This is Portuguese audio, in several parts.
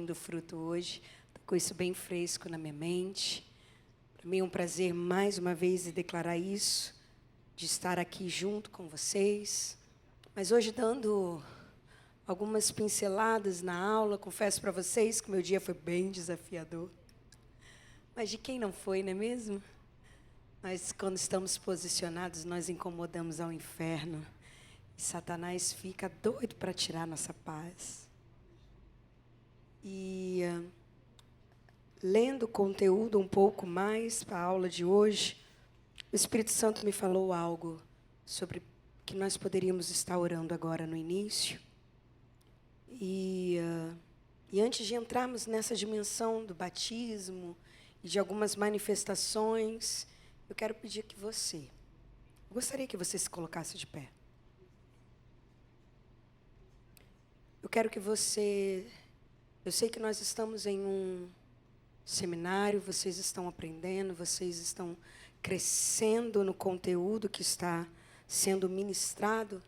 do fruto hoje. Estou com isso bem fresco na minha mente. Para mim é um prazer, mais uma vez, declarar isso, de estar aqui junto com vocês. Mas hoje, dando algumas pinceladas na aula, confesso para vocês que meu dia foi bem desafiador. Mas de quem não foi, não é mesmo? Mas quando estamos posicionados, nós incomodamos ao inferno. E Satanás fica doido para tirar nossa paz. E lendo o conteúdo um pouco mais para a aula de hoje, o Espírito Santo me falou algo sobre que nós poderíamos estar orando agora no início. E antes de entrarmos nessa dimensão do batismo e de algumas manifestações, eu quero pedir que eu gostaria que você se colocasse de pé. Eu quero que você, eu sei que nós estamos em um seminário, vocês estão aprendendo, vocês estão crescendo no conteúdo que está sendo ministrado,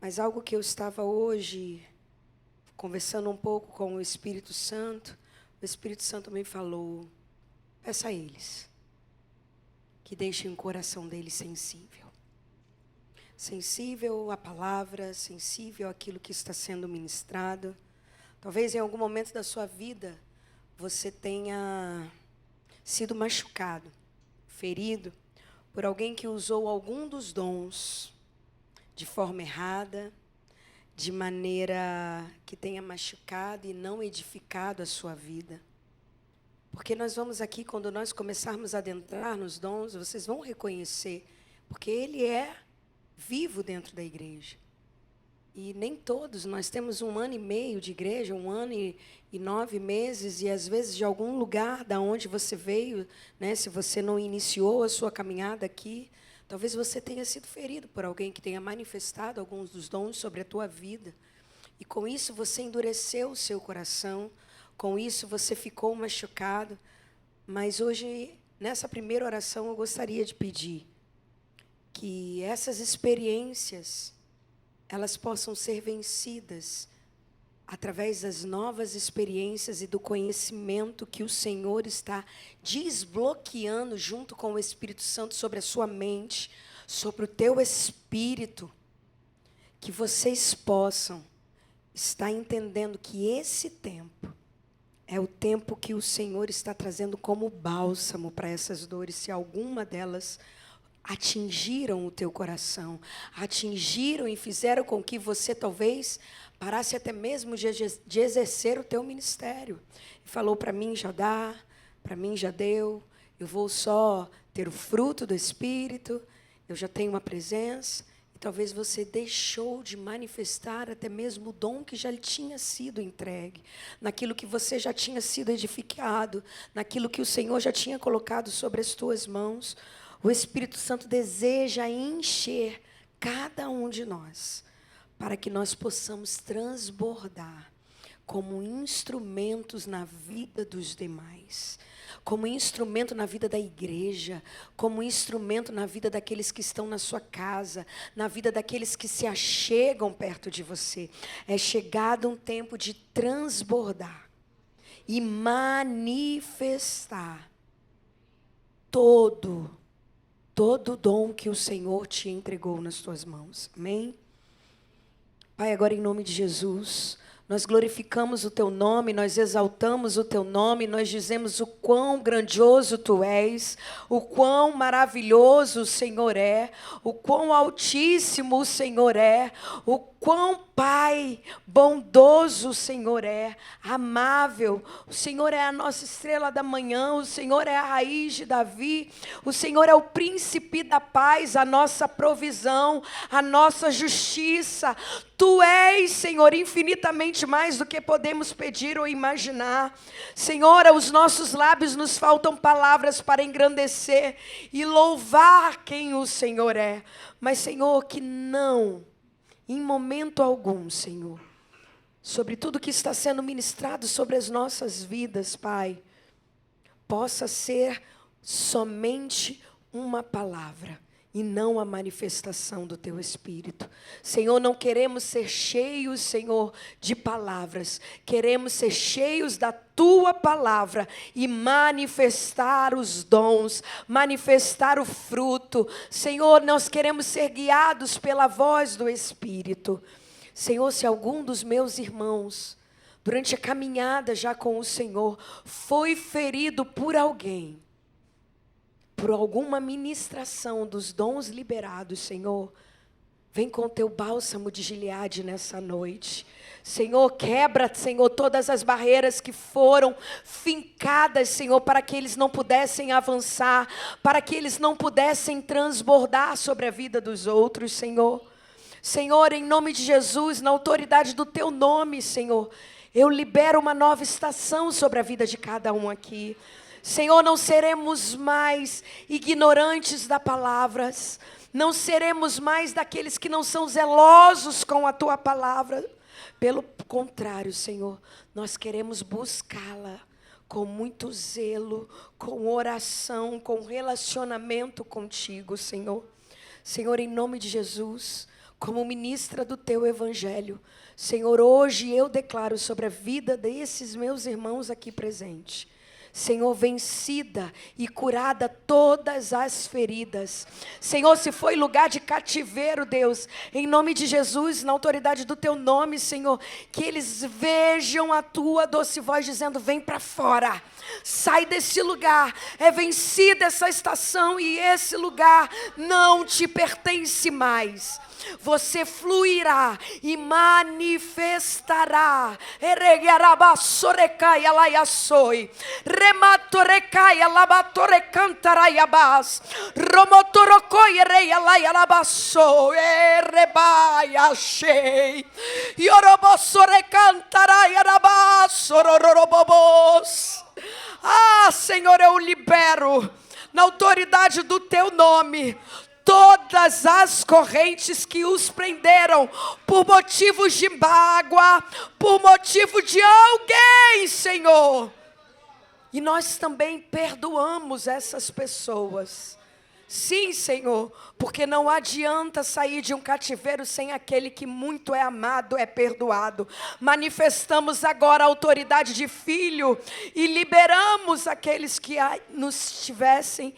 mas algo que eu estava hoje conversando um pouco com o Espírito Santo me falou, peça a eles que deixem o coração deles sensível. Sensível à palavra, sensível àquilo que está sendo ministrado. Talvez em algum momento da sua vida você tenha sido machucado, ferido, por alguém que usou algum dos dons de forma errada, de maneira que tenha machucado e não edificado a sua vida. Porque nós vamos aqui, quando nós começarmos a adentrar nos dons, vocês vão reconhecer, porque ele é vivo dentro da igreja. E nem todos, nós temos 1 ano e meio de igreja, 1 ano e 9 meses, e às vezes de algum lugar da onde você veio, né, se você não iniciou a sua caminhada aqui, talvez você tenha sido ferido por alguém que tenha manifestado alguns dos dons sobre a tua vida. E com isso você endureceu o seu coração, com isso você ficou machucado. Mas hoje, nessa primeira oração, eu gostaria de pedir que essas experiências, elas possam ser vencidas através das novas experiências e do conhecimento que o Senhor está desbloqueando junto com o Espírito Santo sobre a sua mente, sobre o teu espírito, que vocês possam estar entendendo que esse tempo é o tempo que o Senhor está trazendo como bálsamo para essas dores, se alguma delas atingiram o teu coração, atingiram e fizeram com que você talvez parasse até mesmo de exercer o teu ministério. E falou, para mim já dá, para mim já deu, eu vou só ter o fruto do Espírito, eu já tenho uma presença. E talvez você deixou de manifestar até mesmo o dom que já lhe tinha sido entregue, naquilo que você já tinha sido edificado, naquilo que o Senhor já tinha colocado sobre as tuas mãos. O Espírito Santo deseja encher cada um de nós, para que nós possamos transbordar como instrumentos na vida dos demais, como instrumento na vida da igreja, como instrumento na vida daqueles que estão na sua casa, na vida daqueles que se achegam perto de você. É chegado um tempo de transbordar e manifestar todo o dom que o Senhor te entregou nas tuas mãos. Amém? Pai, agora em nome de Jesus, nós glorificamos o teu nome, nós exaltamos o teu nome, nós dizemos o quão grandioso tu és, o quão maravilhoso o Senhor é, o quão altíssimo o Senhor é, o quão Pai bondoso o Senhor é, amável. O Senhor é a nossa estrela da manhã, o Senhor é a raiz de Davi, o Senhor é o príncipe da paz, a nossa provisão, a nossa justiça. Tu és, Senhor, infinitamente mais do que podemos pedir ou imaginar. Senhor, aos nossos lábios nos faltam palavras para engrandecer e louvar quem o Senhor é. Mas, Senhor, que não, em momento algum, Senhor, sobre tudo que está sendo ministrado sobre as nossas vidas, Pai, possa ser somente uma palavra e não a manifestação do teu Espírito. Senhor, não queremos ser cheios, Senhor, de palavras. Queremos ser cheios da tua palavra e manifestar os dons, manifestar o fruto. Senhor, nós queremos ser guiados pela voz do Espírito. Senhor, se algum dos meus irmãos, durante a caminhada já com o Senhor, foi ferido por alguém, por alguma ministração dos dons liberados, Senhor, vem com o teu bálsamo de Gileade nessa noite. Senhor, quebra, Senhor, todas as barreiras que foram fincadas, Senhor, para que eles não pudessem avançar, para que eles não pudessem transbordar sobre a vida dos outros, Senhor. Senhor, em nome de Jesus, na autoridade do teu nome, Senhor, eu libero uma nova estação sobre a vida de cada um aqui. Senhor, não seremos mais ignorantes da palavra, não seremos mais daqueles que não são zelosos com a tua palavra. Pelo contrário, Senhor, nós queremos buscá-la com muito zelo, com oração, com relacionamento contigo, Senhor. Senhor, em nome de Jesus, como ministra do teu evangelho, Senhor, hoje eu declaro sobre a vida desses meus irmãos aqui presentes, Senhor, vencida e curada todas as feridas. Senhor, se foi lugar de cativeiro, Deus, em nome de Jesus, na autoridade do teu nome, Senhor, que eles vejam a tua doce voz dizendo: vem para fora, sai desse lugar, é vencida essa estação e esse lugar não te pertence mais. Você fluirá e manifestará. Rematorecai alabatorrecantaraiabás. Romotorocoi reialaialabassou. Erebaiachei. Yorobossorecantaraiarabassororobobos. Ah, Senhor, eu libero na autoridade do teu nome todas as correntes que os prenderam por motivos de mágoa, por motivo de alguém, Senhor. E nós também perdoamos essas pessoas. Sim, Senhor, porque não adianta sair de um cativeiro sem aquele que muito é amado, é perdoado. Manifestamos agora a autoridade de filho e liberamos aqueles que nos tivessem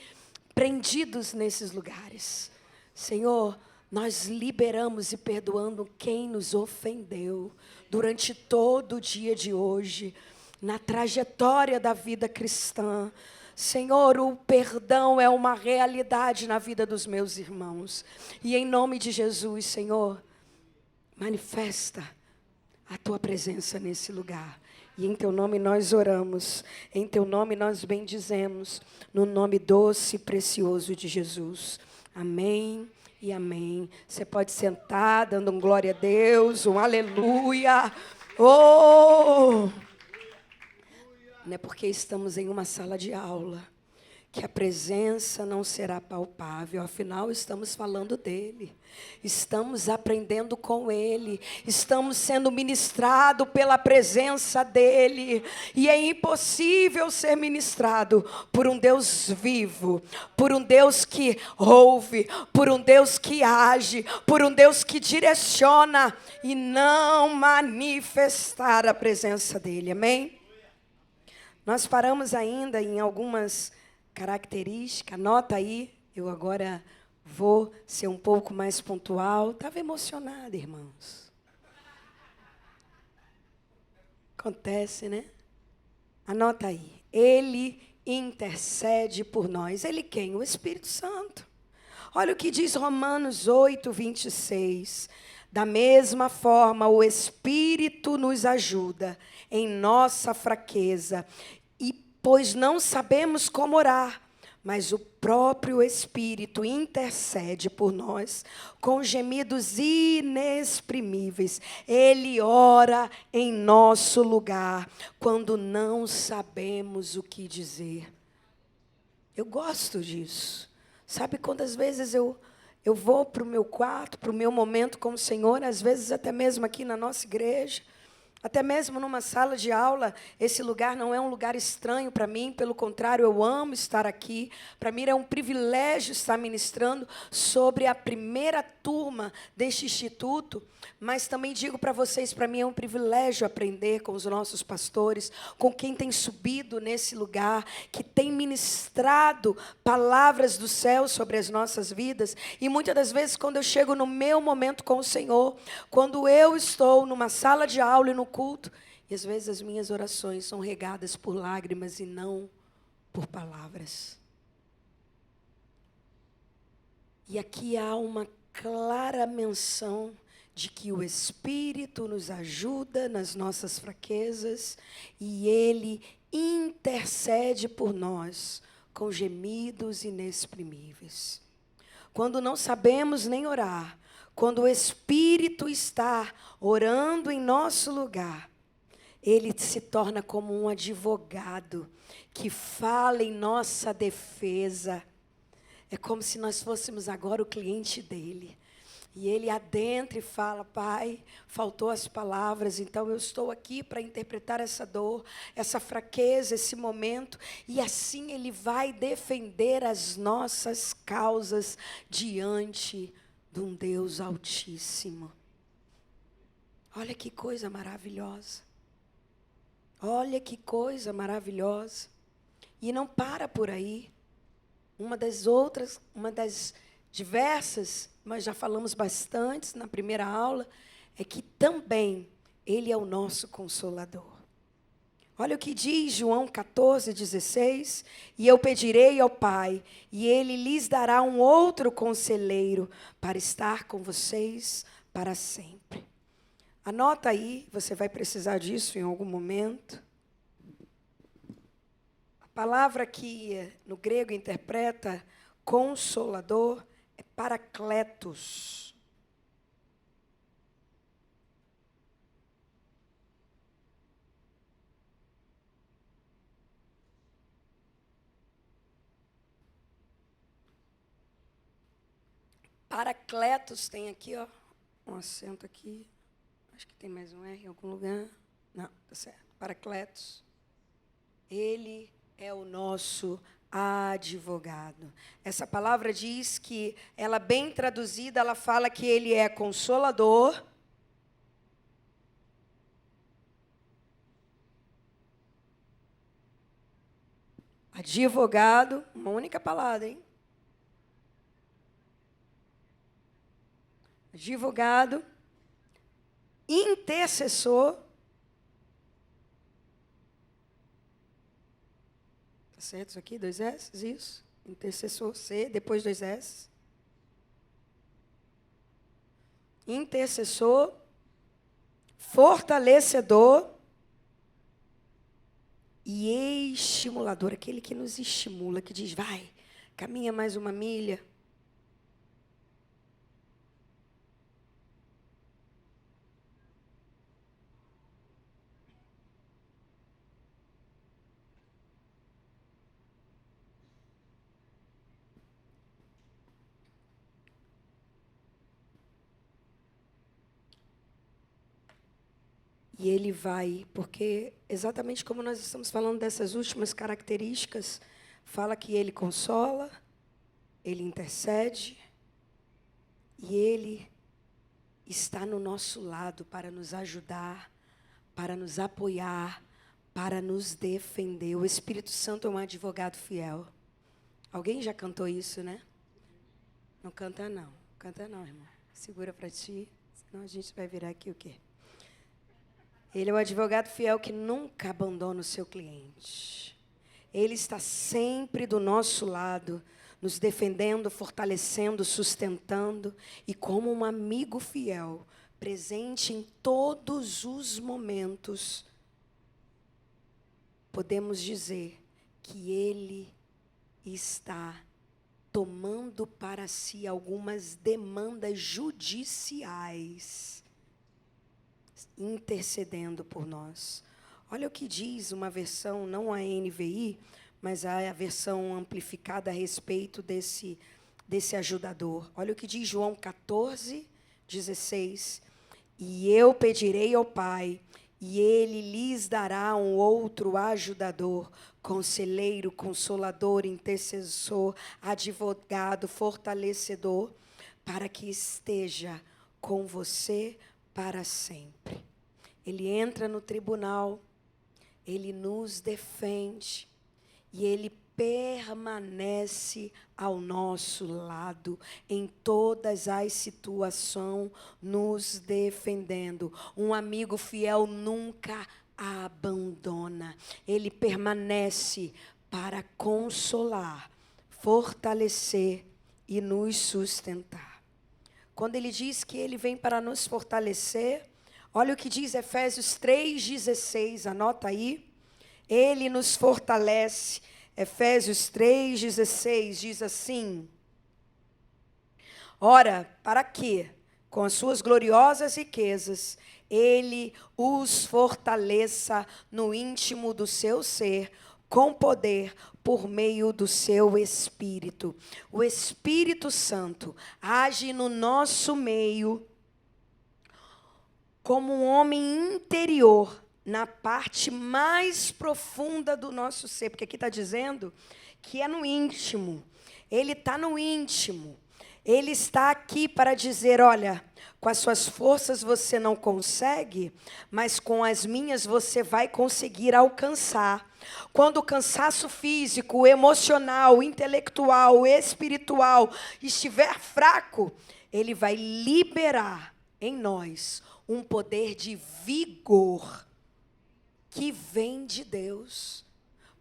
prendidos nesses lugares. Senhor, nós liberamos e perdoando quem nos ofendeu durante todo o dia de hoje, na trajetória da vida cristã. Senhor, o perdão é uma realidade na vida dos meus irmãos. E em nome de Jesus, Senhor, manifesta a tua presença nesse lugar. E em teu nome nós oramos, em teu nome nós bendizemos, no nome doce e precioso de Jesus. Amém e amém. Você pode sentar, dando um glória a Deus, um aleluia. Oh! Não é porque estamos em uma sala de aula que a presença não será palpável, afinal estamos falando dele, estamos aprendendo com ele, estamos sendo ministrados pela presença dele, e é impossível ser ministrado por um Deus vivo, por um Deus que ouve, por um Deus que age, por um Deus que direciona, e não manifestar a presença dele, amém? Nós paramos ainda em algumas característica, anota aí, eu agora vou ser um pouco mais pontual. Estava emocionada, irmãos. Acontece, né? Anota aí. Ele intercede por nós. Ele quem? O Espírito Santo. Olha o que diz Romanos 8, 26. Da mesma forma, o Espírito nos ajuda em nossa fraqueza, pois não sabemos como orar, mas o próprio Espírito intercede por nós com gemidos inexprimíveis. Ele ora em nosso lugar quando não sabemos o que dizer. Eu gosto disso. Sabe quantas vezes eu vou para o meu quarto, para o meu momento com o Senhor, às vezes até mesmo aqui na nossa igreja, Até mesmo numa sala de aula, esse lugar não é um lugar estranho para mim, pelo contrário, eu amo estar aqui. Para mim é um privilégio estar ministrando sobre a primeira turma deste instituto, mas também digo para vocês, para mim é um privilégio aprender com os nossos pastores, com quem tem subido nesse lugar, que tem ministrado palavras do céu sobre as nossas vidas. E muitas das vezes, quando eu chego no meu momento com o Senhor, quando eu estou numa sala de aula e no culto, e às vezes as minhas orações são regadas por lágrimas e não por palavras. E aqui há uma clara menção de que o Espírito nos ajuda nas nossas fraquezas e Ele intercede por nós com gemidos inexprimíveis. Quando não sabemos nem orar, quando o Espírito está orando em nosso lugar, Ele se torna como um advogado que fala em nossa defesa. É como se nós fôssemos agora o cliente dele. E ele adentra e fala: Pai, faltou as palavras, então eu estou aqui para interpretar essa dor, essa fraqueza, esse momento. E assim ele vai defender as nossas causas diante de um Deus Altíssimo. Olha que coisa maravilhosa. Olha que coisa maravilhosa. E não para por aí. Uma das diversas, mas já falamos bastante na primeira aula, é que também Ele é o nosso Consolador. Olha o que diz João 14:16, e eu pedirei ao Pai, e Ele lhes dará um outro conselheiro para estar com vocês para sempre. Anota aí, você vai precisar disso em algum momento. A palavra que no grego interpreta consolador é paracletos. Paracletos tem aqui, ó, um acento aqui. Acho que tem mais um R em algum lugar. Não, tá certo. Paracletos. Ele é o nosso advogado. Essa palavra diz que, ela bem traduzida, ela fala que ele é consolador, advogado, uma única palavra, hein? Advogado, intercessor. Tá certo isso aqui? 2 S? Isso. Intercessor, C, depois 2 S. Intercessor, fortalecedor e estimulador. Aquele que nos estimula, que diz: vai, caminha mais uma milha. E ele vai, porque exatamente como nós estamos falando dessas últimas características, fala que ele consola, ele intercede, e ele está no nosso lado para nos ajudar, para nos apoiar, para nos defender. O Espírito Santo é um advogado fiel. Alguém já cantou isso, né? Não canta não. Canta não, irmão. Segura para ti, senão a gente vai virar aqui o quê? Ele é o advogado fiel que nunca abandona o seu cliente. Ele está sempre do nosso lado, nos defendendo, fortalecendo, sustentando, e como um amigo fiel, presente em todos os momentos, podemos dizer que Ele está tomando para si algumas demandas judiciais, intercedendo por nós. Olha o que diz uma versão, não a NVI, mas a versão amplificada a respeito desse ajudador. Olha o que diz João 14:16. E eu pedirei ao Pai, e ele lhes dará um outro ajudador, conselheiro, consolador, intercessor, advogado, fortalecedor, para que esteja com você para sempre. Ele entra no tribunal, ele nos defende e ele permanece ao nosso lado em todas as situações, nos defendendo. Um amigo fiel nunca abandona. Ele permanece para consolar, fortalecer e nos sustentar. Quando ele diz que ele vem para nos fortalecer, olha o que diz Efésios 3,16, anota aí. Ele nos fortalece. Efésios 3,16 diz assim: ora, para que, com as suas gloriosas riquezas, ele os fortaleça no íntimo do seu ser, com poder, por meio do seu Espírito. O Espírito Santo age no nosso meio como um homem interior, na parte mais profunda do nosso ser, porque aqui está dizendo que é no íntimo. Ele está no íntimo. Ele está aqui para dizer, olha, com as suas forças você não consegue, mas com as minhas você vai conseguir alcançar. Quando o cansaço físico, emocional, intelectual, espiritual estiver fraco, ele vai liberar em nós um poder de vigor que vem de Deus.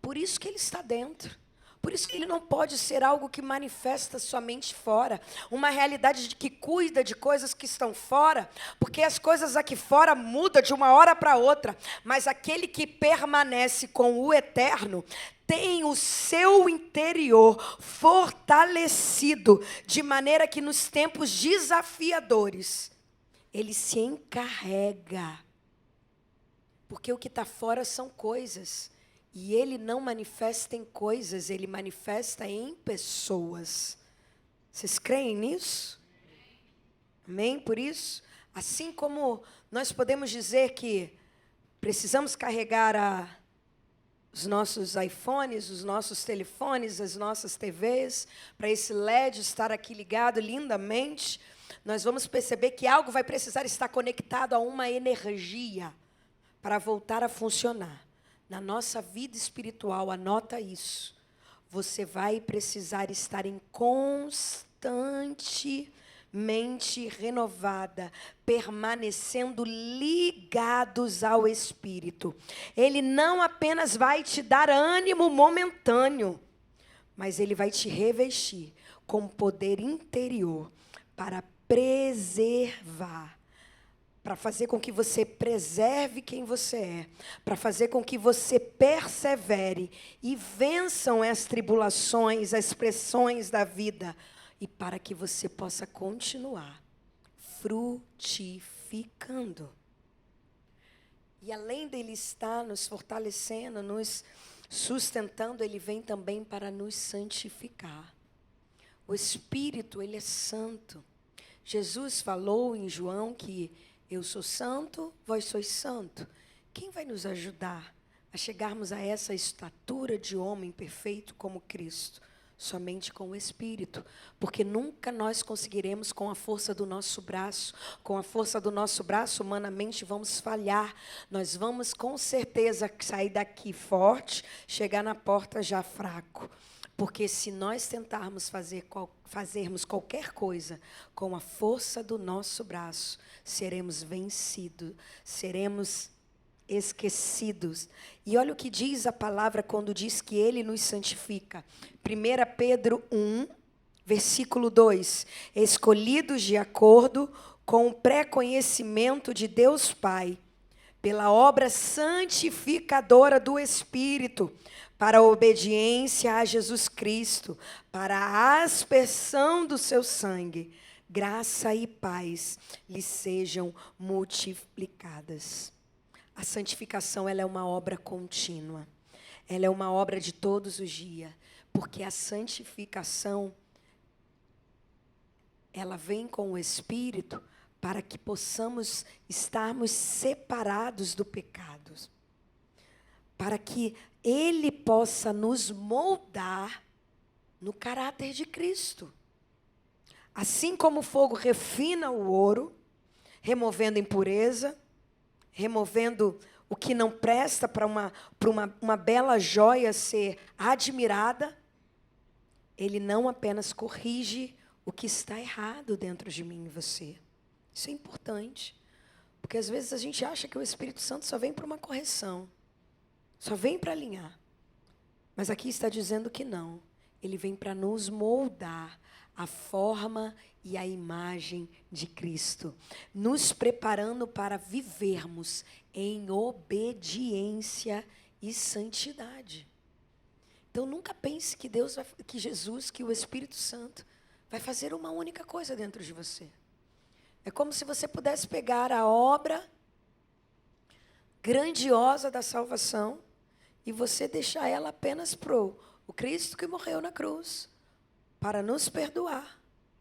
Por isso que ele está dentro. Por isso que ele não pode ser algo que manifesta somente fora. Uma realidade de que cuida de coisas que estão fora, porque as coisas aqui fora mudam de uma hora para outra. Mas aquele que permanece com o eterno tem o seu interior fortalecido, de maneira que nos tempos desafiadores, ele se encarrega. Porque o que está fora são coisas. E ele não manifesta em coisas, ele manifesta em pessoas. Vocês creem nisso? Amém? Por isso, assim como nós podemos dizer que precisamos carregar os nossos iPhones, os nossos telefones, as nossas TVs, para esse LED estar aqui ligado lindamente, nós vamos perceber que algo vai precisar estar conectado a uma energia para voltar a funcionar. Na nossa vida espiritual, anota isso. Você vai precisar estar em constante mente renovada, permanecendo ligados ao Espírito. Ele não apenas vai te dar ânimo momentâneo, mas ele vai te revestir com poder interior para preservar, para fazer com que você preserve quem você é, para fazer com que você persevere e vençam as tribulações, as pressões da vida, e para que você possa continuar frutificando. E além dele estar nos fortalecendo, nos sustentando, ele vem também para nos santificar. O Espírito, ele é santo. Jesus falou em João que eu sou santo, vós sois santo. Quem vai nos ajudar a chegarmos a essa estatura de homem perfeito como Cristo? Somente com o Espírito, porque nunca nós conseguiremos com a força do nosso braço. Com a força do nosso braço, humanamente, vamos falhar. Nós vamos com certeza sair daqui forte, chegar na porta já fraco. Porque se nós tentarmos fazermos qualquer coisa com a força do nosso braço, seremos vencidos, seremos esquecidos. E olha o que diz a palavra quando diz que ele nos santifica. 1 Pedro 1, versículo 2. Escolhidos de acordo com o pré-conhecimento de Deus Pai, pela obra santificadora do Espírito, para a obediência a Jesus Cristo, para a aspersão do seu sangue, graça e paz lhe sejam multiplicadas. A santificação, ela é uma obra contínua. Ela é uma obra de todos os dias, porque a santificação, ela vem com o Espírito para que possamos estarmos separados do pecado, para que Ele possa nos moldar no caráter de Cristo. Assim como o fogo refina o ouro, removendo impureza, removendo o que não presta para uma bela joia ser admirada, Ele não apenas corrige o que está errado dentro de mim e você. Isso é importante, porque às vezes a gente acha que o Espírito Santo só vem para uma correção, só vem para alinhar. Mas aqui está dizendo que não. Ele vem para nos moldar a forma e a imagem de Cristo, nos preparando para vivermos em obediência e santidade. Então nunca pense que que Jesus, que o Espírito Santo vai fazer uma única coisa dentro de você. É como se você pudesse pegar a obra grandiosa da salvação e você deixar ela apenas pro o Cristo que morreu na cruz para nos perdoar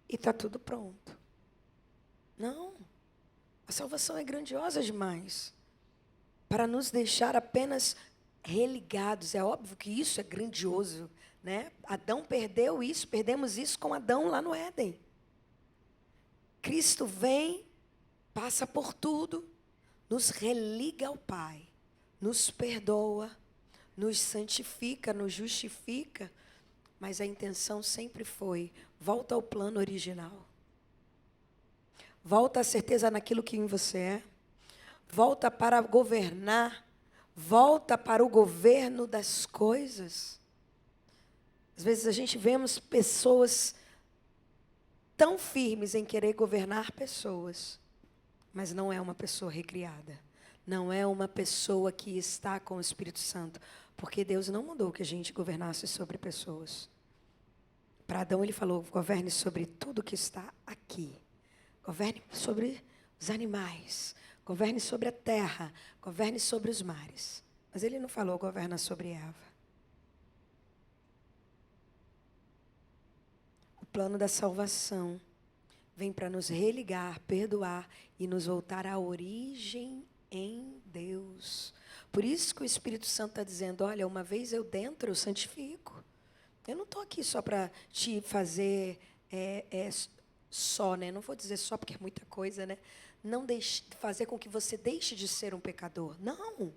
e está tudo pronto. Não, a salvação é grandiosa demais para nos deixar apenas religados. É óbvio que isso é grandioso, né? Adão perdeu isso, perdemos isso com Adão lá no Éden. Cristo vem, passa por tudo, nos religa ao Pai, nos perdoa, nos santifica, nos justifica, mas a intenção sempre foi: volta ao plano original. Volta à certeza naquilo que em você é. Volta para governar. Volta para o governo das coisas. Às vezes a gente vemos pessoas tão firmes em querer governar pessoas, mas não é uma pessoa recriada. Não é uma pessoa que está com o Espírito Santo. Porque Deus não mandou que a gente governasse sobre pessoas. Para Adão ele falou: governe sobre tudo que está aqui. Governe sobre os animais. Governe sobre a terra. Governe sobre os mares. Mas ele não falou: governa sobre Eva. O plano da salvação vem para nos religar, perdoar e nos voltar à origem em Deus. Por isso que o Espírito Santo está dizendo: olha, uma vez eu dentro, eu santifico. Eu não estou aqui só para te fazer só, né? Não vou dizer só porque é muita coisa, né? Não fazer com que você deixe de ser um pecador. Não,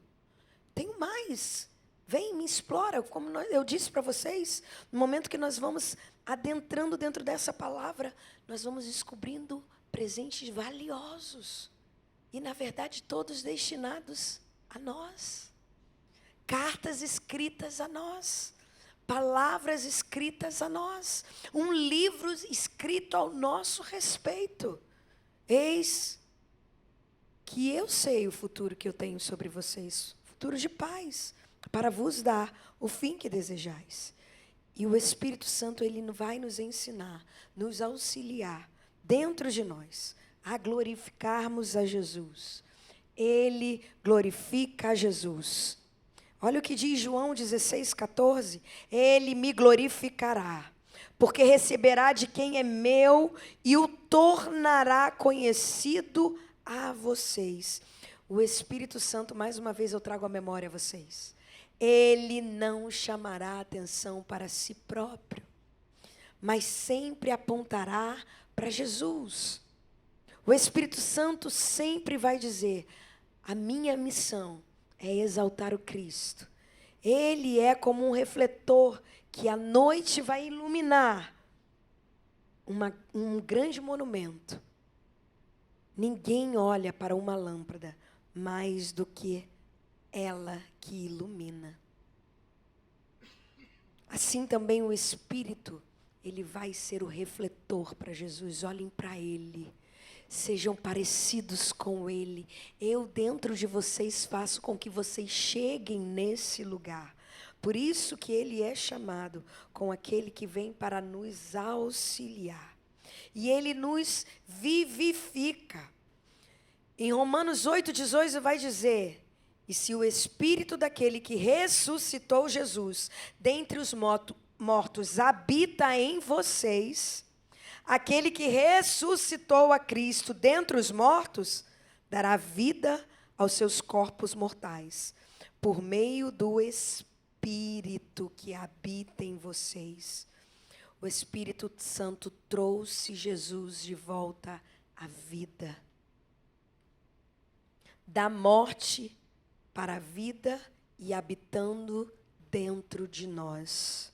tenho mais. Vem, me explora. Como eu disse para vocês, no momento que nós vamos adentrando dentro dessa palavra, nós vamos descobrindo presentes valiosos. E, na verdade, todos destinados a nós. Cartas escritas a nós. Palavras escritas a nós. Um livro escrito ao nosso respeito. Eis que eu sei o futuro que eu tenho sobre vocês. Futuro de paz. Para vos dar o fim que desejais. E o Espírito Santo, ele vai nos ensinar, nos auxiliar dentro de nós a glorificarmos a Jesus. Ele glorifica a Jesus. Olha o que diz João 16,14. Ele me glorificará, porque receberá de quem é meu e o tornará conhecido a vocês. O Espírito Santo, mais uma vez eu trago à memória a vocês. Ele não chamará atenção para si próprio, mas sempre apontará para Jesus. O Espírito Santo sempre vai dizer: a minha missão é exaltar o Cristo. Ele é como um refletor que à noite vai iluminar um grande monumento. Ninguém olha para uma lâmpada mais do que ela que ilumina. Assim também o Espírito, ele vai ser o refletor para Jesus. Olhem para Ele. Sejam parecidos com Ele. Eu dentro de vocês faço com que vocês cheguem nesse lugar. Por isso que Ele é chamado com aquele que vem para nos auxiliar. E Ele nos vivifica. Em Romanos 8,18 vai dizer: e se o Espírito daquele que ressuscitou Jesus dentre os mortos habita em vocês, aquele que ressuscitou a Cristo dentre os mortos, dará vida aos seus corpos mortais, por meio do Espírito que habita em vocês. O Espírito Santo trouxe Jesus de volta à vida. Da morte para a vida e habitando dentro de nós.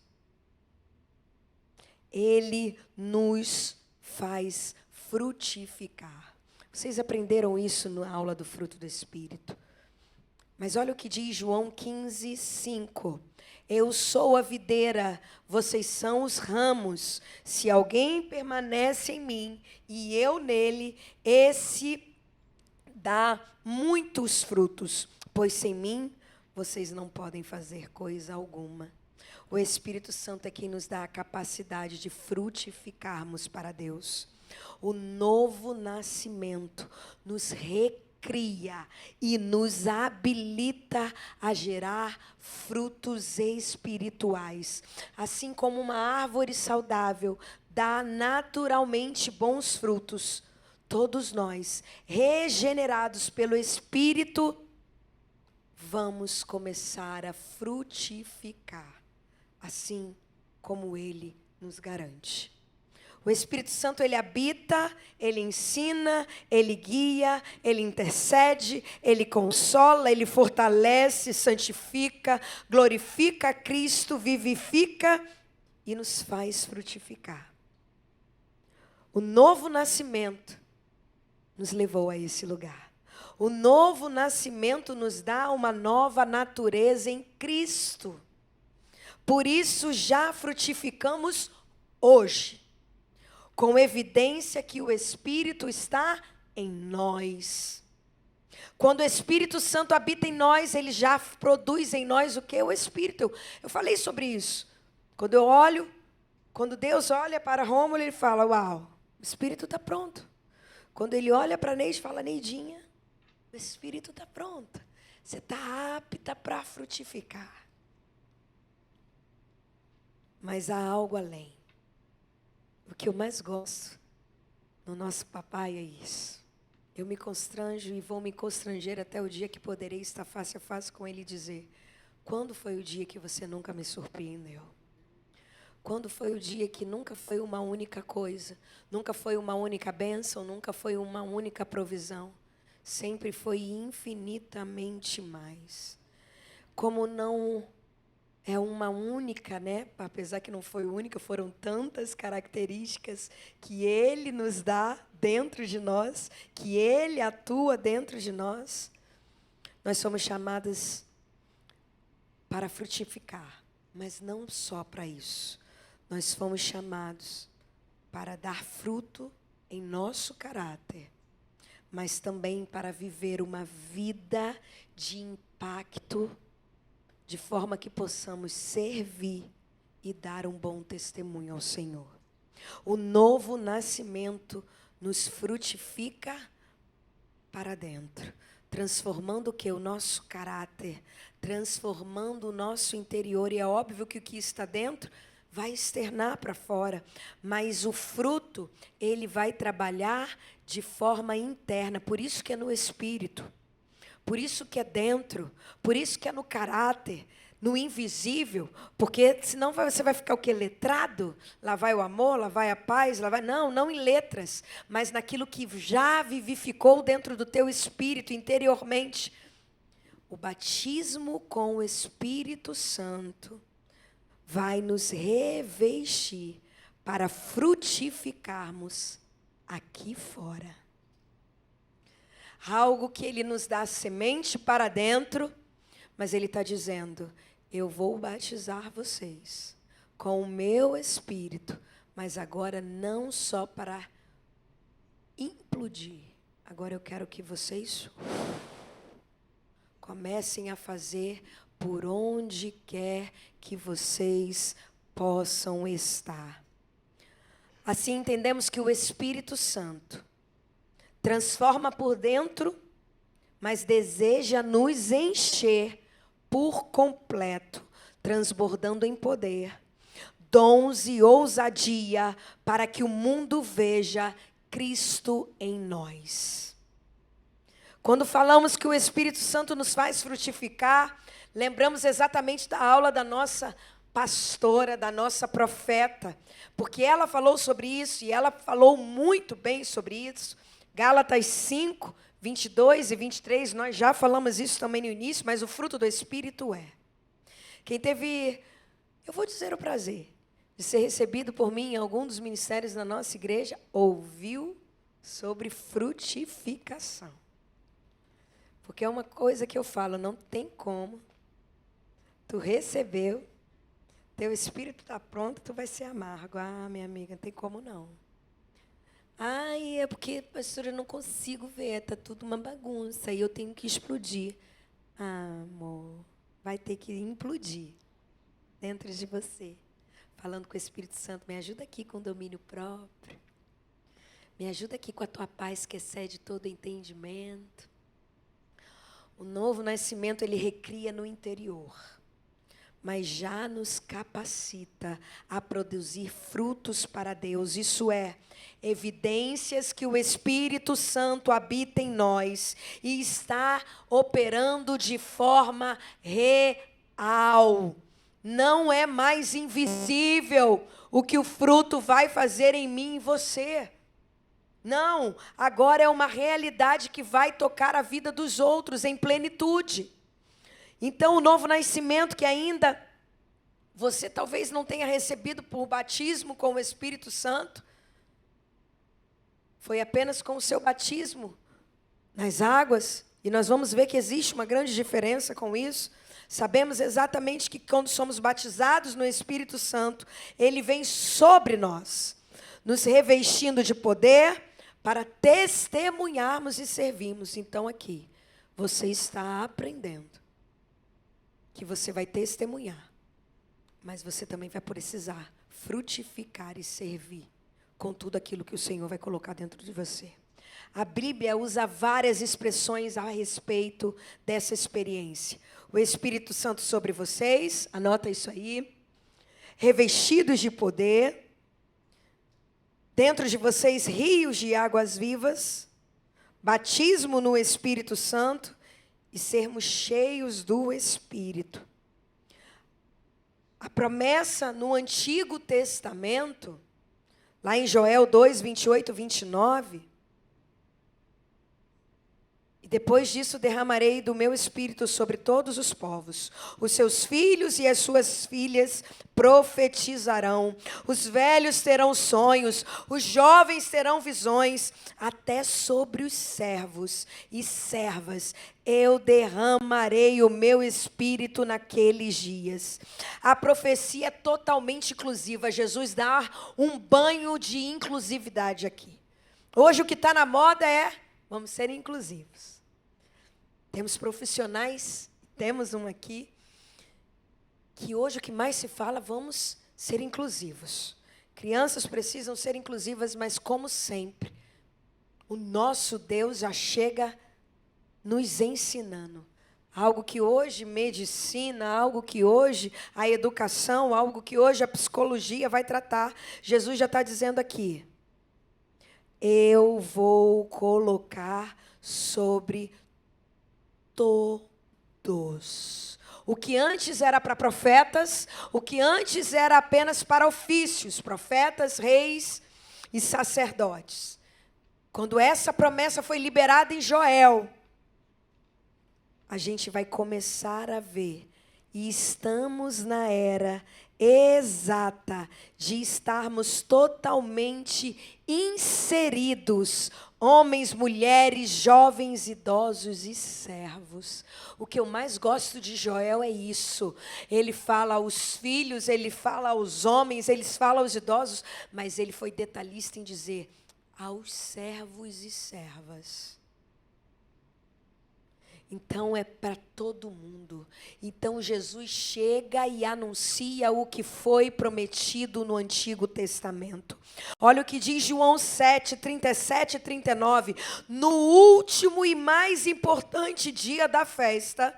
Ele nos faz frutificar. Vocês aprenderam isso na aula do fruto do Espírito. Mas olha o que diz João 15:5. Eu sou a videira, vocês são os ramos. Se alguém permanece em mim e eu nele, esse dá muitos frutos, pois sem mim vocês não podem fazer coisa alguma. O Espírito Santo é quem nos dá a capacidade de frutificarmos para Deus. O novo nascimento nos recria e nos habilita a gerar frutos espirituais. Assim como uma árvore saudável dá naturalmente bons frutos, todos nós, regenerados pelo Espírito, vamos começar a frutificar, assim como Ele nos garante. O Espírito Santo, Ele habita, Ele ensina, Ele guia, Ele intercede, Ele consola, Ele fortalece, santifica, glorifica a Cristo, vivifica e nos faz frutificar. O novo nascimento nos levou a esse lugar. O novo nascimento nos dá uma nova natureza em Cristo. Por isso já frutificamos hoje, com evidência que o Espírito está em nós. Quando o Espírito Santo habita em nós, ele já produz em nós o que? O Espírito. Eu falei sobre isso. Quando Deus olha para Rômulo, ele fala, uau, o Espírito está pronto. Quando ele olha para Neide, fala, Neidinha, o Espírito está pronto. Você está apta para frutificar. Mas há algo além. O que eu mais gosto no nosso papai é isso. Eu me constranjo e vou me constranger até o dia que poderei estar face a face com ele e dizer, quando foi o dia que você nunca me surpreendeu? Quando foi o dia que nunca foi uma única coisa, nunca foi uma única bênção, nunca foi uma única provisão, sempre foi infinitamente mais. Como não é uma única, né? Apesar que não foi única, foram tantas características que Ele nos dá dentro de nós, que Ele atua dentro de nós. Nós somos chamadas para frutificar, mas não só para isso. Nós fomos chamados para dar fruto em nosso caráter, mas também para viver uma vida de impacto, de forma que possamos servir e dar um bom testemunho ao Senhor. O novo nascimento nos frutifica para dentro, transformando o que? O nosso caráter, transformando o nosso interior. E é óbvio que o que está dentro vai externar para fora, mas o fruto, ele vai trabalhar de forma interna, por isso que é no espírito, por isso que é dentro, por isso que é no caráter, no invisível, porque senão você vai ficar o quê? Letrado? Lá vai o amor, lá vai a paz, lá vai... Não em letras, mas naquilo que já vivificou dentro do teu espírito, interiormente. O batismo com o Espírito Santo vai nos revestir para frutificarmos aqui fora. Algo que Ele nos dá semente para dentro, mas Ele está dizendo, eu vou batizar vocês com o meu Espírito, mas agora não só para implodir, agora eu quero que vocês comecem a fazer por onde quer que vocês possam estar. Assim entendemos que o Espírito Santo transforma por dentro, mas deseja nos encher por completo, transbordando em poder, dons e ousadia para que o mundo veja Cristo em nós. Quando falamos que o Espírito Santo nos faz frutificar, lembramos exatamente da aula da nossa pastora, da nossa profeta, porque ela falou sobre isso e ela falou muito bem sobre isso. Gálatas 5, 22 e 23, nós já falamos isso também no início, mas o fruto do Espírito é. Quem teve, eu vou dizer o prazer, de ser recebido por mim em algum dos ministérios da nossa igreja, ouviu sobre frutificação. Porque é uma coisa que eu falo, não tem como, tu recebeu, teu espírito está pronto, tu vai ser amargo. Ah, minha amiga, não tem como não. Ai, é porque, pastora, eu não consigo ver, está tudo uma bagunça e eu tenho que explodir. Ah, amor, vai ter que implodir dentro de você. Falando com o Espírito Santo, me ajuda aqui com domínio próprio. Me ajuda aqui com a tua paz que excede todo entendimento. O novo nascimento, ele recria no interior, mas já nos capacita a produzir frutos para Deus. Isso é, evidências que o Espírito Santo habita em nós e está operando de forma real. Não é mais invisível o que o fruto vai fazer em mim e você. Não, agora é uma realidade que vai tocar a vida dos outros em plenitude. Então, o novo nascimento que ainda você talvez não tenha recebido por batismo com o Espírito Santo, foi apenas com o seu batismo nas águas, e nós vamos ver que existe uma grande diferença com isso. Sabemos exatamente que quando somos batizados no Espírito Santo, ele vem sobre nós, nos revestindo de poder para testemunharmos e servirmos. Então aqui, você está aprendendo que você vai testemunhar, mas você também vai precisar frutificar e servir com tudo aquilo que o Senhor vai colocar dentro de você. A Bíblia usa várias expressões a respeito dessa experiência. O Espírito Santo sobre vocês, anota isso aí. Revestidos de poder. Dentro de vocês, rios de águas vivas. Batismo no Espírito Santo. E sermos cheios do Espírito. A promessa no Antigo Testamento, lá em Joel 2, 28, 29... E depois disso derramarei do meu espírito sobre todos os povos. Os seus filhos e as suas filhas profetizarão. Os velhos terão sonhos. Os jovens terão visões. Até sobre os servos e servas eu derramarei o meu espírito naqueles dias. A profecia é totalmente inclusiva. Jesus dá um banho de inclusividade aqui. Hoje o que está na moda é, vamos ser inclusivos. Temos profissionais, temos um aqui, que hoje o que mais se fala, vamos ser inclusivos. Crianças precisam ser inclusivas, mas como sempre, o nosso Deus já chega nos ensinando. Algo que hoje medicina, algo que hoje a educação, algo que hoje a psicologia vai tratar. Jesus já está dizendo aqui, eu vou colocar sobre todos. O que antes era para profetas, o que antes era apenas para ofícios, profetas, reis e sacerdotes. Quando essa promessa foi liberada em Joel, a gente vai começar a ver, e estamos na era exata de estarmos totalmente inseridos, homens, mulheres, jovens, idosos e servos. O que eu mais gosto de Joel é isso. Ele fala aos filhos, ele fala aos homens, ele fala aos idosos, mas ele foi detalhista em dizer aos servos e servas. Então é para todo mundo. Então Jesus chega e anuncia o que foi prometido no Antigo Testamento. Olha o que diz João 7, 37 e 39. No último e mais importante dia da festa,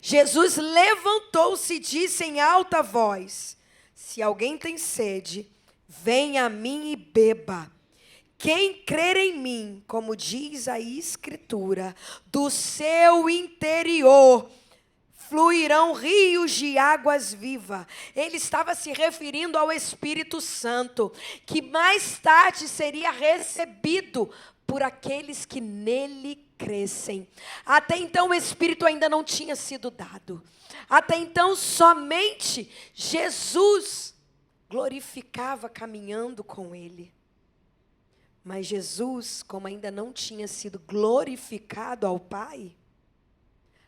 Jesus levantou-se e disse em alta voz: Se alguém tem sede, venha a mim e beba. Quem crer em mim, como diz a Escritura, do seu interior fluirão rios de águas vivas. Ele estava se referindo ao Espírito Santo, que mais tarde seria recebido por aqueles que nele crescem. Até então o Espírito ainda não tinha sido dado. Até então somente Jesus glorificava caminhando com ele. Mas Jesus, como ainda não tinha sido glorificado ao Pai,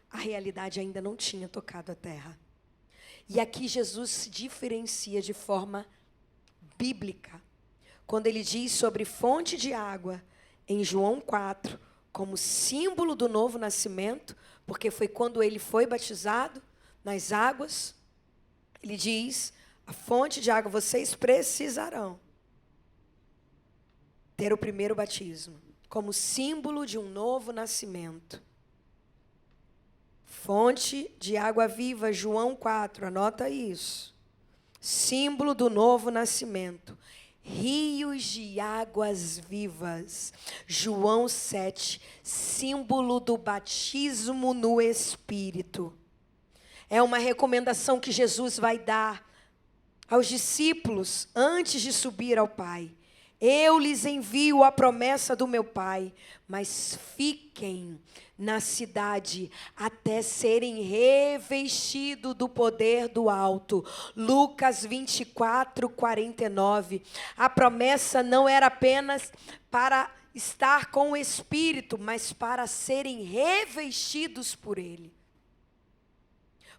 a realidade ainda não tinha tocado a terra. E aqui Jesus se diferencia de forma bíblica. Quando ele diz sobre fonte de água, em João 4, como símbolo do novo nascimento, porque foi quando ele foi batizado nas águas, ele diz, a fonte de água vocês precisarão ter o primeiro batismo, como símbolo de um novo nascimento. Fonte de água viva, João 4, anota isso. Símbolo do novo nascimento. Rios de águas vivas, João 7, símbolo do batismo no Espírito. É uma recomendação que Jesus vai dar aos discípulos antes de subir ao Pai. Eu lhes envio a promessa do meu Pai, mas fiquem na cidade até serem revestidos do poder do alto. Lucas 24, 49. A promessa não era apenas para estar com o Espírito, mas para serem revestidos por Ele.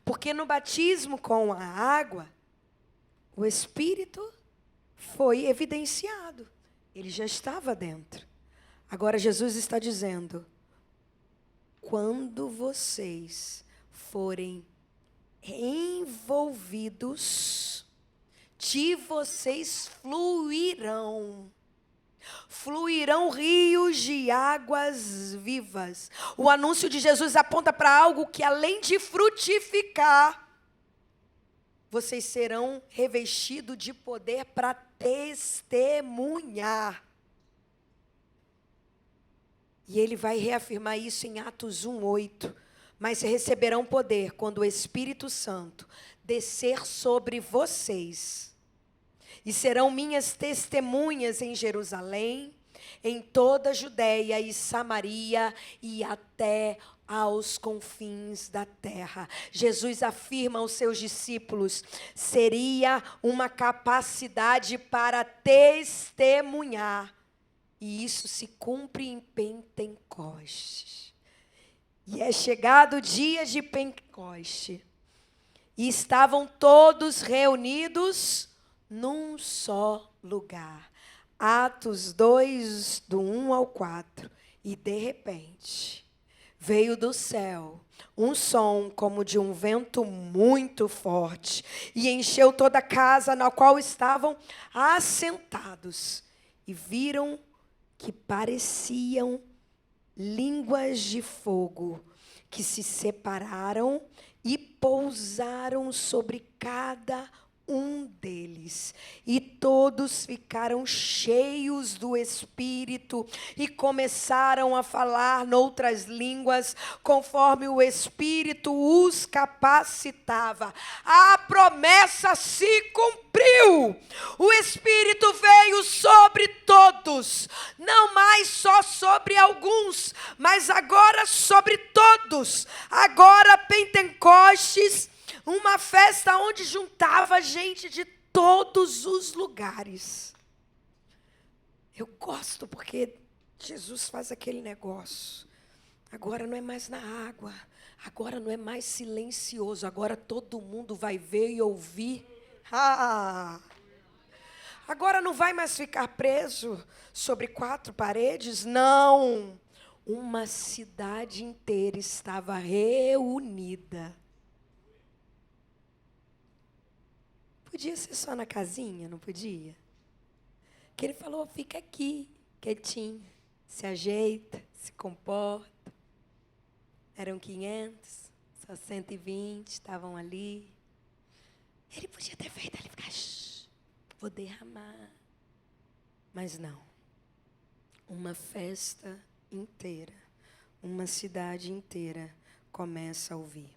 Porque no batismo com a água, o Espírito foi evidenciado. Ele já estava dentro. Agora Jesus está dizendo, quando vocês forem envolvidos, de vocês fluirão rios de águas vivas. O anúncio de Jesus aponta para algo que, além de frutificar, vocês serão revestidos de poder para testemunhar. E ele vai reafirmar isso em Atos 1:8. Mas receberão poder quando o Espírito Santo descer sobre vocês. E serão minhas testemunhas em Jerusalém, em toda a Judéia e Samaria e até aos confins da terra. Jesus afirma aos seus discípulos, seria uma capacidade para testemunhar. E isso se cumpre em Pentecostes. E é chegado o dia de Pentecoste. E estavam todos reunidos num só lugar. Atos 2, do 1 ao 4. E de repente, veio do céu um som como de um vento muito forte, e encheu toda a casa na qual estavam assentados. E viram que pareciam línguas de fogo, que se separaram e pousaram sobre cada um deles. E todos ficaram cheios do Espírito e começaram a falar noutras línguas, conforme o Espírito os capacitava. A promessa se cumpriu. O Espírito veio sobre todos, não mais só sobre alguns, mas agora sobre todos. Agora Pentecostes, uma festa onde juntava gente de todos os lugares. Eu gosto porque Jesus faz aquele negócio. Agora não é mais na água, agora não é mais silencioso, agora todo mundo vai ver e ouvir. Agora não vai mais ficar preso sobre 4 paredes, não. Uma cidade inteira estava reunida. Podia ser só na casinha, não podia? Que ele falou, fica aqui, quietinho, se ajeita, se comporta. Eram 500, só 120 estavam ali. Ele podia ter feito ele ficar vou derramar. Mas não. Uma festa inteira, uma cidade inteira começa a ouvir.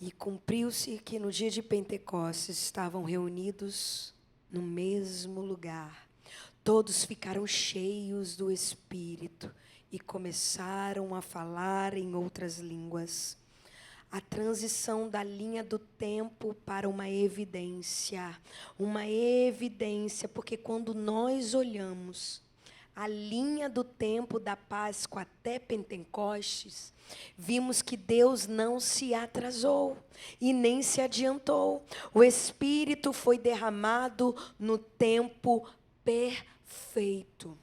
E cumpriu-se que no dia de Pentecostes estavam reunidos no mesmo lugar. Todos ficaram cheios do Espírito e começaram a falar em outras línguas. A transição da linha do tempo para uma evidência, porque quando nós olhamos a linha do tempo da Páscoa até Pentecostes, vimos que Deus não se atrasou e nem se adiantou. O Espírito foi derramado no tempo perfeito.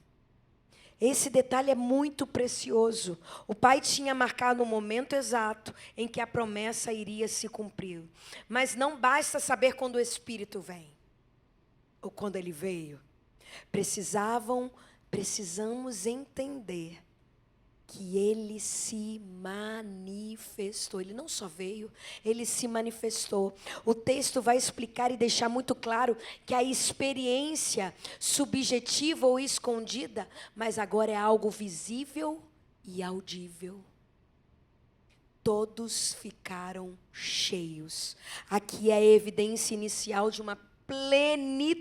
Esse detalhe é muito precioso. O Pai tinha marcado o momento exato em que a promessa iria se cumprir. Mas não basta saber quando o Espírito vem, ou quando ele veio. Precisamos entender que ele se manifestou. Ele não só veio, ele se manifestou. O texto vai explicar e deixar muito claro que a experiência subjetiva ou escondida, mas agora é algo visível e audível. Todos ficaram cheios. Aqui é a evidência inicial de uma plenitude.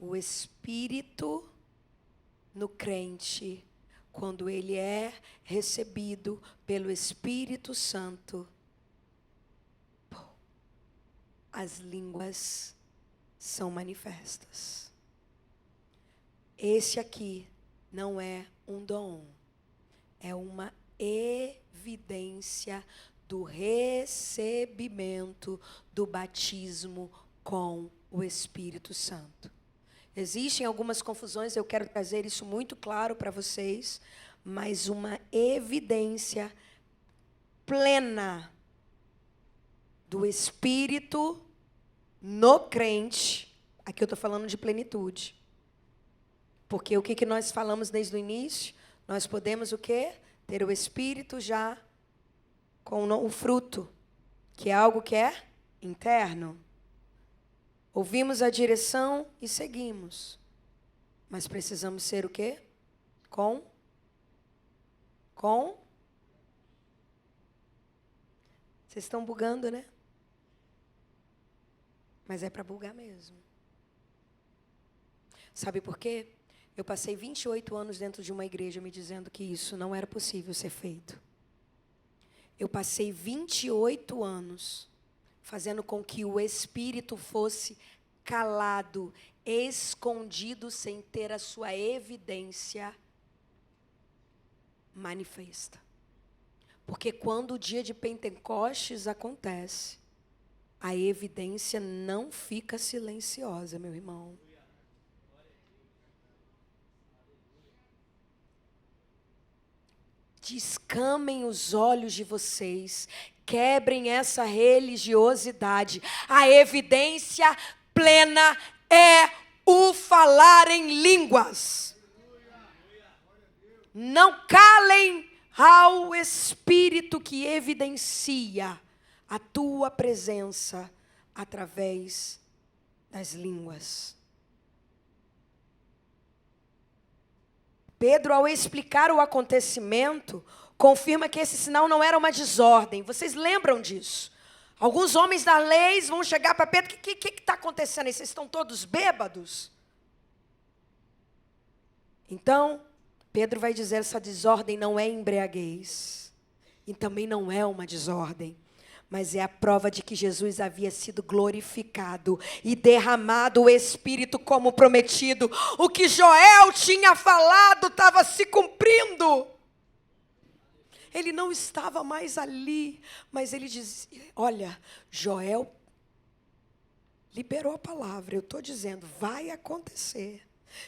O Espírito no crente, quando ele é recebido pelo Espírito Santo, as línguas são manifestas. Esse aqui não é um dom, é uma evidência do recebimento do batismo com o Espírito Santo. Existem algumas confusões, eu quero trazer isso muito claro para vocês, mas uma evidência plena do Espírito no crente. Aqui eu estou falando de plenitude. Porque o que nós falamos desde o início? Nós podemos o quê? Ter o Espírito já com o fruto, que é algo que é interno. Ouvimos a direção e seguimos. Mas precisamos ser o quê? Vocês estão bugando, né? Mas é para bugar mesmo. Sabe por quê? Eu passei 28 anos dentro de uma igreja me dizendo que isso não era possível ser feito. Eu passei 28 anos fazendo com que o Espírito fosse calado, escondido, sem ter a sua evidência manifesta. Porque quando o dia de Pentecostes acontece, a evidência não fica silenciosa, meu irmão. Descamem os olhos de vocês, quebrem essa religiosidade. A evidência plena é o falar em línguas. Não calem ao Espírito que evidencia a tua presença através das línguas. Pedro, ao explicar o acontecimento, confirma que esse sinal não era uma desordem. Vocês lembram disso? Alguns homens da lei vão chegar para Pedro, o que está acontecendo aí? Vocês estão todos bêbados? Então, Pedro vai dizer, essa desordem não é embriaguez. E também não é uma desordem. Mas é a prova de que Jesus havia sido glorificado e derramado o Espírito como prometido. O que Joel tinha falado estava se cumprindo. Ele não estava mais ali, mas ele dizia, olha, Joel liberou a palavra, eu estou dizendo, vai acontecer.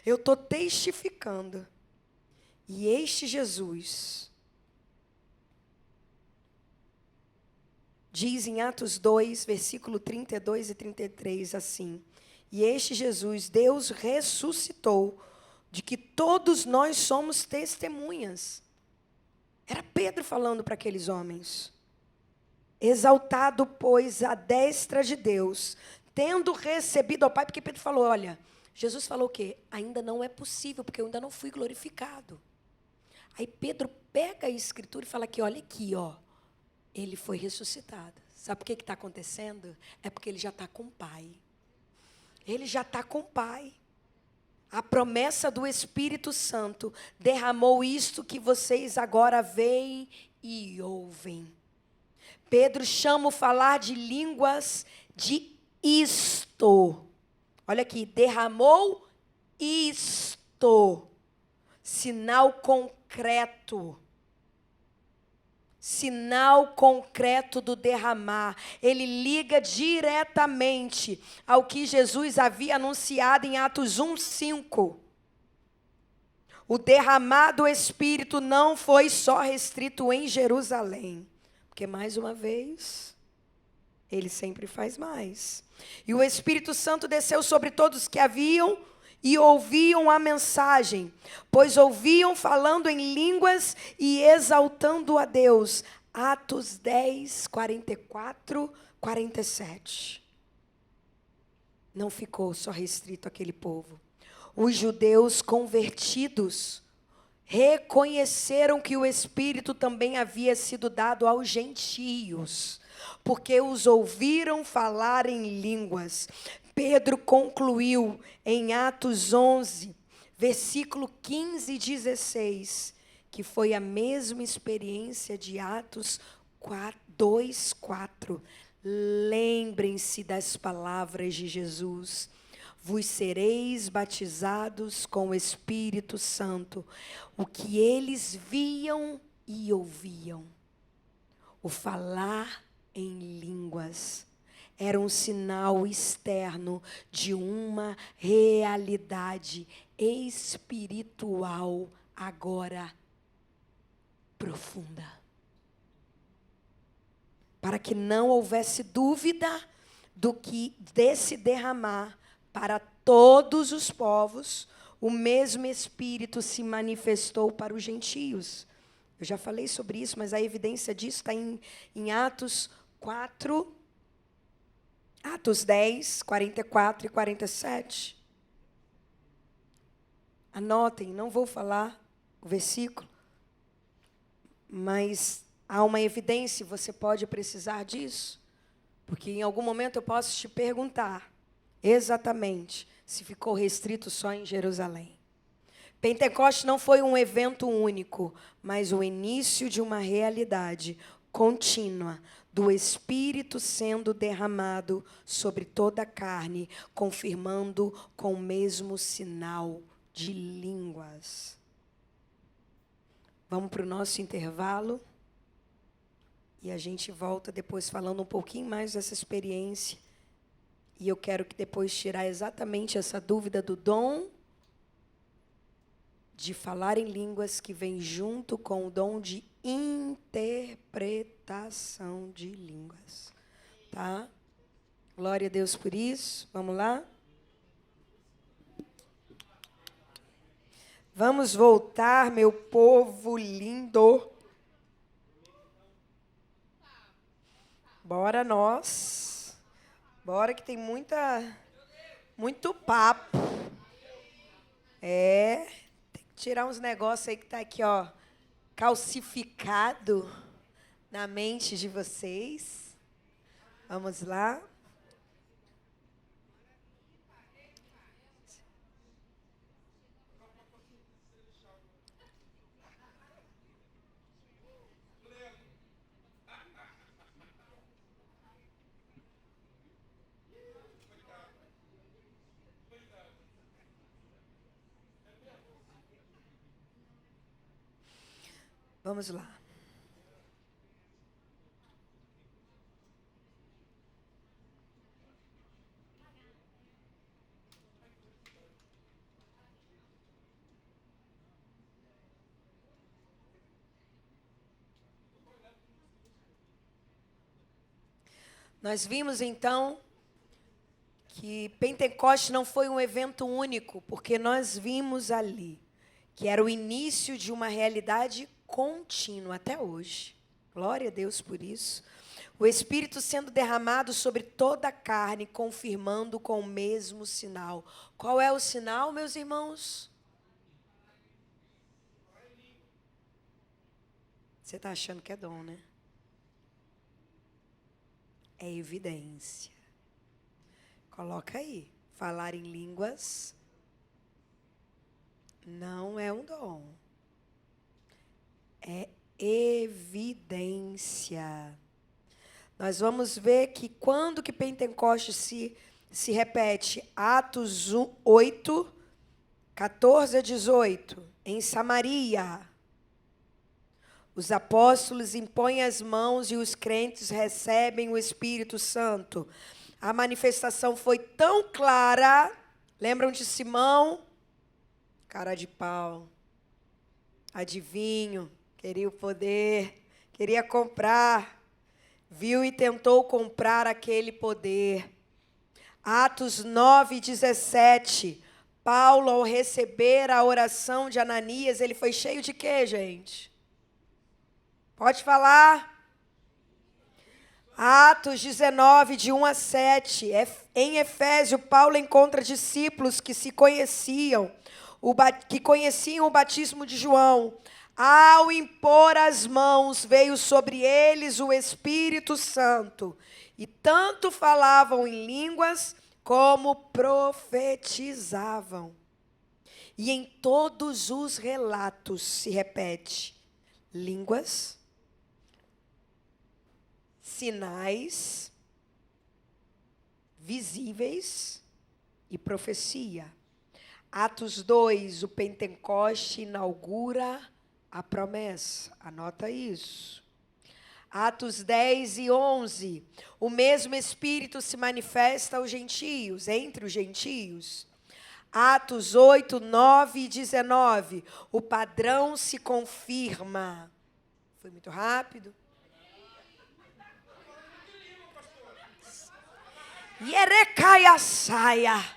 Eu estou testificando. E este Jesus diz em Atos 2, versículo 32 e 33 assim, e este Jesus, Deus ressuscitou, de que todos nós somos testemunhas. Era Pedro falando para aqueles homens. Exaltado, pois, à destra de Deus, tendo recebido ao Pai, porque Pedro falou, olha, Jesus falou o quê? Ainda não é possível, porque eu ainda não fui glorificado. Aí Pedro pega a escritura e fala que, olha aqui, ó, ele foi ressuscitado. Sabe por que está acontecendo? É porque ele já está com o Pai. Ele já está com o Pai. A promessa do Espírito Santo derramou isto que vocês agora veem e ouvem. Pedro chama o falar de línguas de isto. Olha aqui, derramou isto. Sinal concreto. Sinal concreto do derramar. Ele liga diretamente ao que Jesus havia anunciado em Atos 1:5. O derramar do Espírito não foi só restrito em Jerusalém. Porque, mais uma vez, ele sempre faz mais. E o Espírito Santo desceu sobre todos que haviam e ouviam a mensagem, pois ouviam falando em línguas e exaltando a Deus. Atos 10, 44, 47. Não ficou só restrito àquele povo. Os judeus convertidos reconheceram que o Espírito também havia sido dado aos gentios, porque os ouviram falar em línguas. Pedro concluiu em Atos 11, versículo 15 e 16, que foi a mesma experiência de Atos 2:4. Lembrem-se das palavras de Jesus. Vos sereis batizados com o Espírito Santo. O que eles viam e ouviam, o falar em línguas, era um sinal externo de uma realidade espiritual agora profunda. Para que não houvesse dúvida do que desse derramar para todos os povos, o mesmo Espírito se manifestou para os gentios. Eu já falei sobre isso, mas a evidência disso está em Atos 4, Atos 10, 44 e 47. Anotem, não vou falar o versículo, mas há uma evidência, você pode precisar disso, porque em algum momento eu posso te perguntar exatamente se ficou restrito só em Jerusalém. Pentecostes não foi um evento único, mas o início de uma realidade contínua do Espírito sendo derramado sobre toda a carne, confirmando com o mesmo sinal de línguas. Vamos para o nosso intervalo e a gente volta depois falando um pouquinho mais dessa experiência. E eu quero que depois tirar exatamente essa dúvida do dom de falar em línguas que vem junto com o dom de interpretação de línguas. Tá? Glória a Deus por isso. Vamos lá? Vamos voltar, meu povo lindo. Bora nós. Bora que tem muito papo. Tem que tirar uns negócios aí que tá aqui, ó, calcificado na mente de vocês. Vamos lá. Vamos lá. Nós vimos então que Pentecostes não foi um evento único, porque nós vimos ali que era o início de uma realidade contínua até hoje. Glória a Deus por isso. O Espírito sendo derramado sobre toda a carne, confirmando com o mesmo sinal. Qual é o sinal, meus irmãos? Você está achando que é dom, né? É evidência. Coloca aí. Falar em línguas não é um dom. É evidência. Nós vamos ver que quando que Pentecostes se repete, Atos 8, 14 a 18, em Samaria. Os apóstolos impõem as mãos e os crentes recebem o Espírito Santo. A manifestação foi tão clara. Lembram de Simão? Cara de pau. Adivinho. Queria o poder. Queria comprar. Viu e tentou comprar aquele poder. Atos 9, 17. Paulo, ao receber a oração de Ananias, ele foi cheio de quê, gente? Pode falar. Atos 19, de 1 a 7. Em Efésio, Paulo encontra discípulos que conheciam o batismo de João. Ao impor as mãos, veio sobre eles o Espírito Santo. E tanto falavam em línguas, como profetizavam. E em todos os relatos se repete: línguas, sinais visíveis e profecia. Atos 2, o Pentecoste inaugura a promessa. Anota isso. Atos 10 e 11, o mesmo Espírito se manifesta aos gentios, entre os gentios. Atos 8, 9 e 19, o padrão se confirma. Foi muito rápido. Yerecaia saia.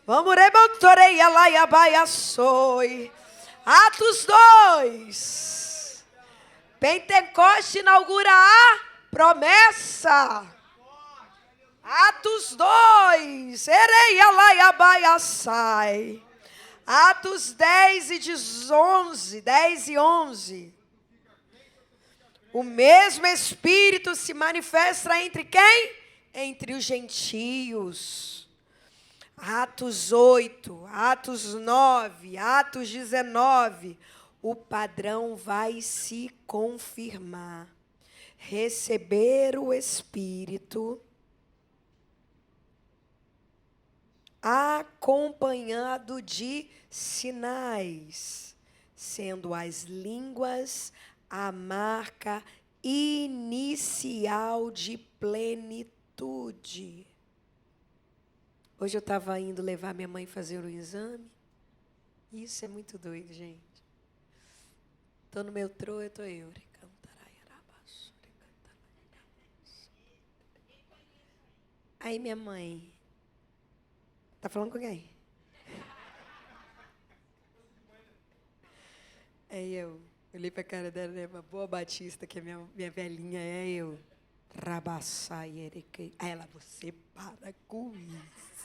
Vamos remontoreia lá e abaia soi. Atos 2. Pentecoste inaugura a promessa. Atos 2. Ereia lá e abaia sai. Atos 10 e 11. 10 e 11. O mesmo Espírito se manifesta entre quem? Entre os gentios. Atos 8, Atos 9, Atos 19. O padrão vai se confirmar. Receber o Espírito acompanhado de sinais, sendo as línguas a marca inicial de plenitude. Hoje eu estava indo levar minha mãe fazer um exame. Isso é muito doido, gente. Estou no metrô, eu estou eu. Aí minha mãe, tá falando com quem? Aí eu olhei para a cara dela, né, uma boa batista, que a minha velhinha é eu. Rabassai erequei. Aí ela, você para com isso.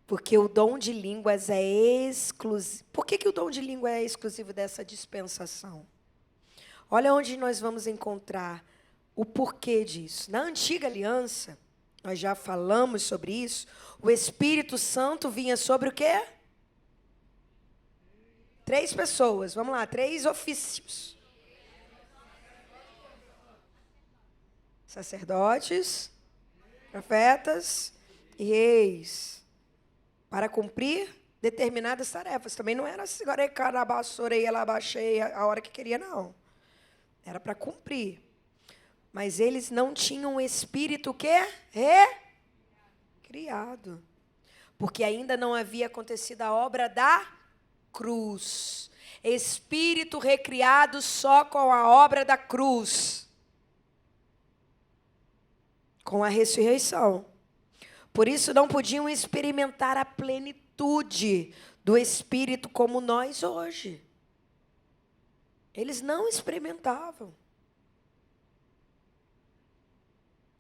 Porque o dom de línguas é exclusivo. Por que o dom de língua é exclusivo dessa dispensação? Olha onde nós vamos encontrar o porquê disso. Na antiga aliança, nós já falamos sobre isso, o Espírito Santo vinha sobre o quê? 3 pessoas, vamos lá, 3 ofícios. Sacerdotes, profetas e reis. Para cumprir determinadas tarefas. Também não era assim, agora baixei a hora que queria, não. Era para cumprir. Mas eles não tinham o espírito que criado. Porque ainda não havia acontecido a obra da cruz. Espírito recriado só com a obra da cruz. Com a ressurreição. Por isso não podiam experimentar a plenitude do Espírito como nós hoje. Eles não experimentavam.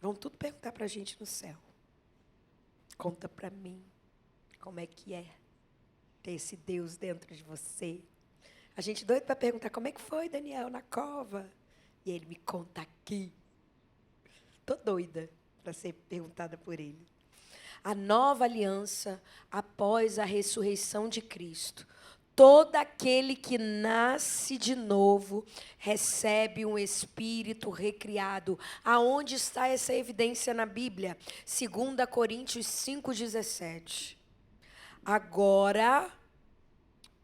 Vão tudo perguntar para a gente no céu. Conta para mim como é que é ter esse Deus dentro de você. A gente doido para perguntar como é que foi, Daniel, na cova. E ele me conta aqui. Tô doida para ser perguntada por ele. A nova aliança após a ressurreição de Cristo. Todo aquele que nasce de novo recebe um espírito recriado. Aonde está essa evidência na Bíblia? 2 Coríntios 5,17. Agora,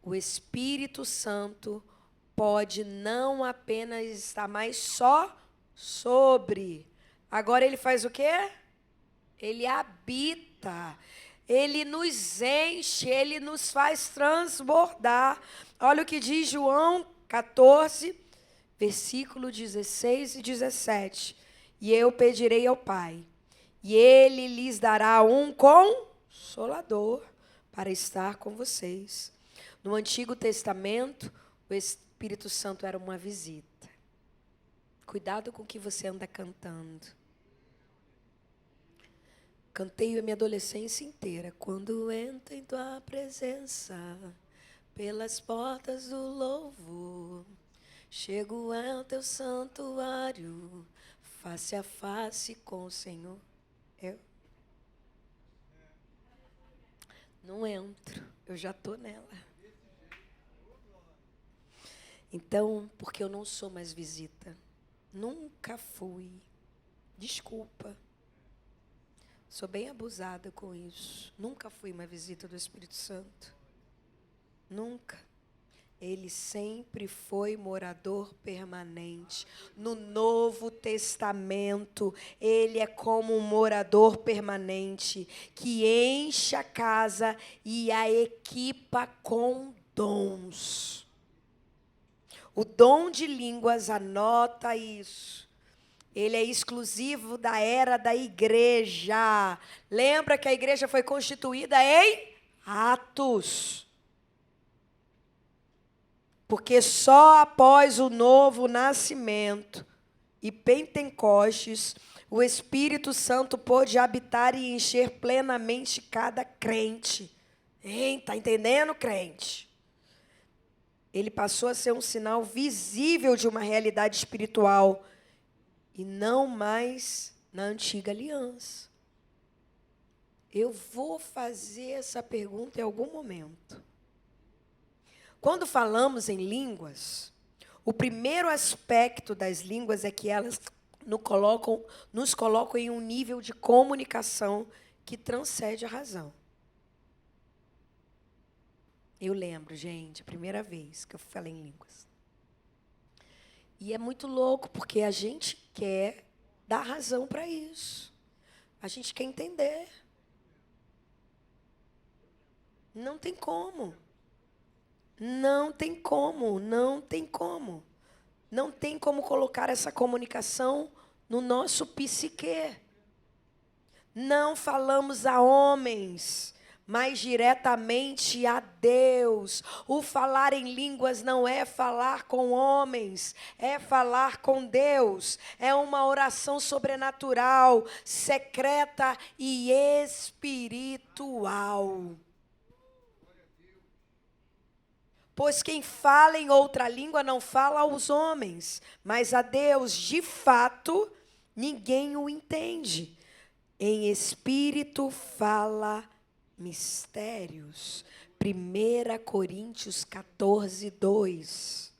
o Espírito Santo pode não apenas estar mais só sobre. Agora ele faz o quê? Ele habita. Ele nos enche, ele nos faz transbordar. Olha o que diz João 14, versículo 16 e 17. E eu pedirei ao Pai, e ele lhes dará um consolador para estar com vocês. No Antigo Testamento, o Espírito Santo era uma visita. Cuidado com o que você anda cantando. Cantei a minha adolescência inteira. Quando entro em tua presença, pelas portas do louvor, chego ao teu santuário, face a face com o Senhor. Eu não entro, eu já estou nela. Então, porque eu não sou mais visita. Nunca fui. Desculpa. Sou bem abusada com isso. Nunca fui uma visita do Espírito Santo. Nunca. Ele sempre foi morador permanente. No Novo Testamento, ele é como um morador permanente que enche a casa e a equipa com dons. O dom de línguas, anota isso. Ele é exclusivo da era da igreja. Lembra que a igreja foi constituída em Atos. Porque só após o novo nascimento e Pentecostes, o Espírito Santo pôde habitar e encher plenamente cada crente. Está entendendo, crente? Ele passou a ser um sinal visível de uma realidade espiritual e não mais na antiga aliança. Eu vou fazer essa pergunta em algum momento. Quando falamos em línguas, o primeiro aspecto das línguas é que elas nos colocam em um nível de comunicação que transcende a razão. Eu lembro, gente, a primeira vez que eu falei em línguas. E é muito louco, porque a gente quer dar razão para isso. A gente quer entender. Não tem como. Não tem como, não tem como. Não tem como colocar essa comunicação no nosso psique. Não falamos a homens, mas diretamente a Deus. O falar em línguas não é falar com homens, é falar com Deus. É uma oração sobrenatural, secreta e espiritual. Pois quem fala em outra língua não fala aos homens, mas a Deus, de fato, ninguém o entende. Em espírito fala mistérios. 1 Coríntios 14, 2.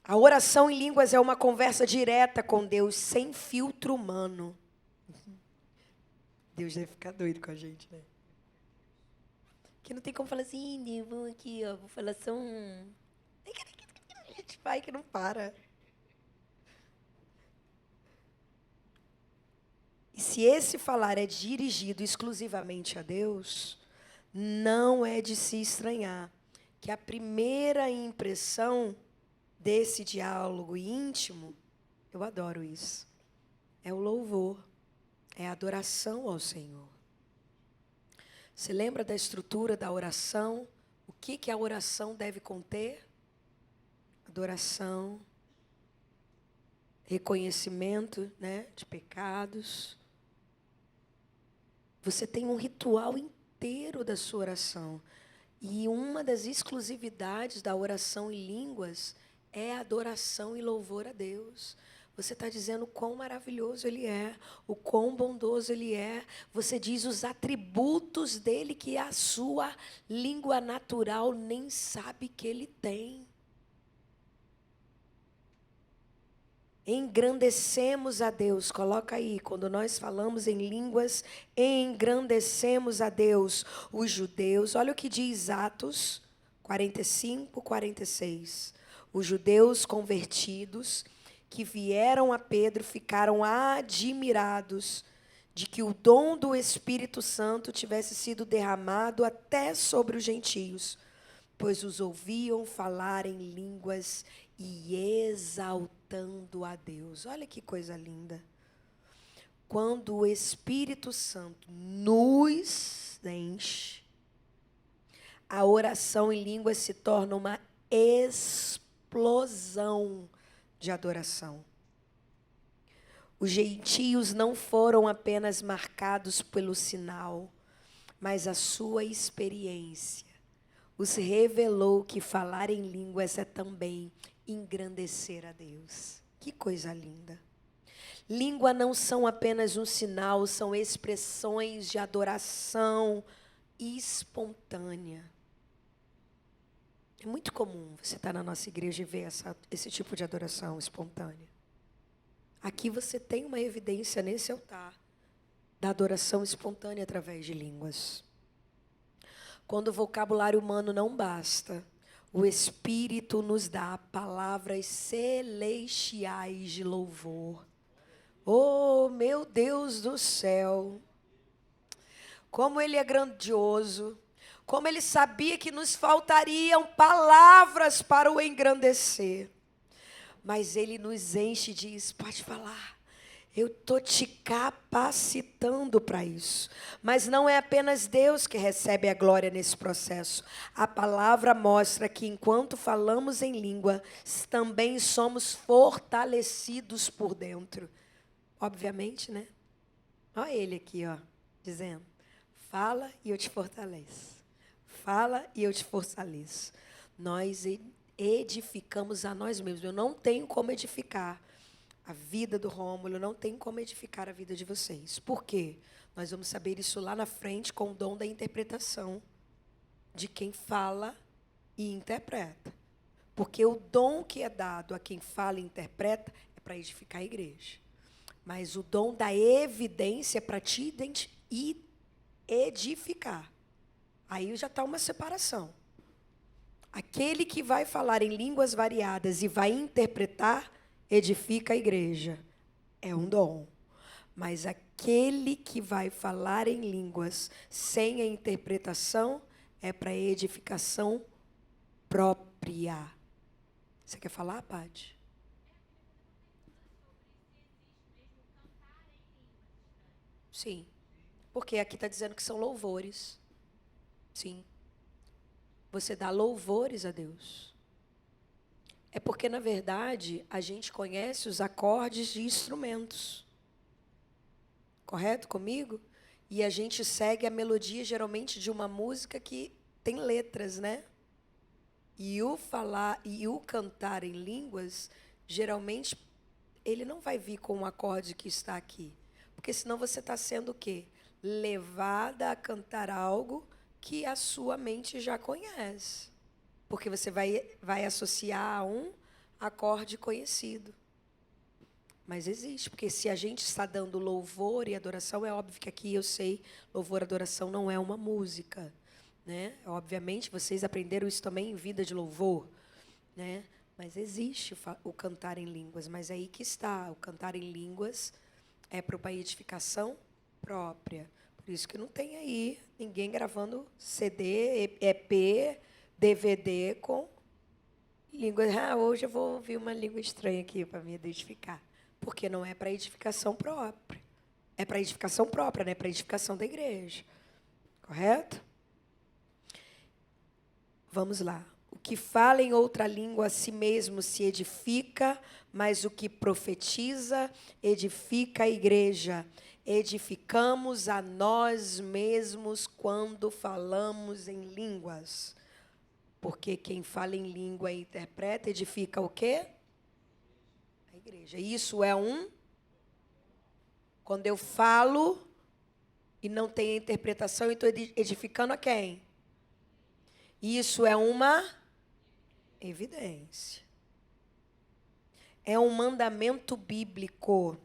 A oração em línguas é uma conversa direta com Deus, sem filtro humano. Deus deve ficar doido com a gente, né? Que não tem como falar assim, vou aqui, ó, vou falar só um... A gente vai que não para. E se esse falar é dirigido exclusivamente a Deus, não é de se estranhar que a primeira impressão desse diálogo íntimo, eu adoro isso, é o louvor, é a adoração ao Senhor. Você lembra da estrutura da oração O que a oração deve conter? Adoração, reconhecimento, né, de pecados. Você tem um ritual inteiro da sua oração. E uma das exclusividades da oração em línguas é a adoração e louvor a Deus. Você está dizendo o quão maravilhoso Ele é, o quão bondoso Ele é. Você diz os atributos dEle que a sua língua natural nem sabe que Ele tem. Engrandecemos a Deus, coloca aí, quando nós falamos em línguas, engrandecemos a Deus. Os judeus, olha o que diz Atos 45, 46. Os judeus convertidos que vieram a Pedro ficaram admirados de que o dom do Espírito Santo tivesse sido derramado até sobre os gentios, pois os ouviam falar em línguas e exaltando a Deus. Olha que coisa linda. Quando o Espírito Santo nos enche, a oração em línguas se torna uma explosão de adoração. Os gentios não foram apenas marcados pelo sinal, mas a sua experiência os revelou que falar em línguas é também engrandecer a Deus. Que coisa linda. Língua não são apenas um sinal, são expressões de adoração espontânea. É muito comum você estar na nossa igreja e ver esse tipo de adoração espontânea. Aqui você tem uma evidência nesse altar da adoração espontânea através de línguas. Quando o vocabulário humano não basta, o Espírito nos dá palavras celestiais de louvor. Oh, meu Deus do céu! Como Ele é grandioso! Como Ele sabia que nos faltariam palavras para o engrandecer. Mas Ele nos enche e diz, pode falar. Eu estou te capacitando para isso. Mas não é apenas Deus que recebe a glória nesse processo. A palavra mostra que enquanto falamos em língua, também somos fortalecidos por dentro. Obviamente, né? Olha ele aqui, ó, dizendo, fala e eu te fortaleço. Fala e eu te fortaleço. Nós edificamos a nós mesmos. Eu não tenho como edificar a vida do Rômulo, não tem como edificar a vida de vocês. Por quê? Nós vamos saber isso lá na frente com o dom da interpretação de quem fala e interpreta. Porque o dom que é dado a quem fala e interpreta é para edificar a igreja. Mas o dom da evidência é para te edificar. Aí já está uma separação. Aquele que vai falar em línguas variadas e vai interpretar, edifica a igreja. É um dom. Mas aquele que vai falar em línguas sem a interpretação é para edificação própria. Você quer falar, Paty? Sim. Porque aqui está dizendo que são louvores. Sim. Você dá louvores a Deus. É porque, na verdade, a gente conhece os acordes de instrumentos. Correto comigo? E a gente segue a melodia, geralmente, de uma música que tem letras, né? E o falar e o cantar em línguas, geralmente, ele não vai vir com o acorde que está aqui. Porque senão você está sendo o quê? Levada a cantar algo que a sua mente já conhece. Porque você vai associar a um acorde conhecido. Mas existe, porque se a gente está dando louvor e adoração, é óbvio que aqui eu sei, louvor e adoração não é uma música, né? Obviamente, vocês aprenderam isso também em vida de louvor, né? Mas existe o cantar em línguas, mas é aí que está, o cantar em línguas é para uma edificação própria. Por isso que não tem aí ninguém gravando CD, EP, DVD com língua. Ah, hoje eu vou ouvir uma língua estranha aqui para me edificar. Porque não é para edificação própria. É para edificação própria, não é para edificação da igreja. Correto? Vamos lá. O que fala em outra língua a si mesmo se edifica, mas o que profetiza edifica a igreja. Edificamos a nós mesmos quando falamos em línguas. Porque quem fala em língua e interpreta, edifica o quê? A igreja. Isso é Quando eu falo e não tem interpretação, eu estou edificando a quem? Isso é uma evidência. É um mandamento bíblico.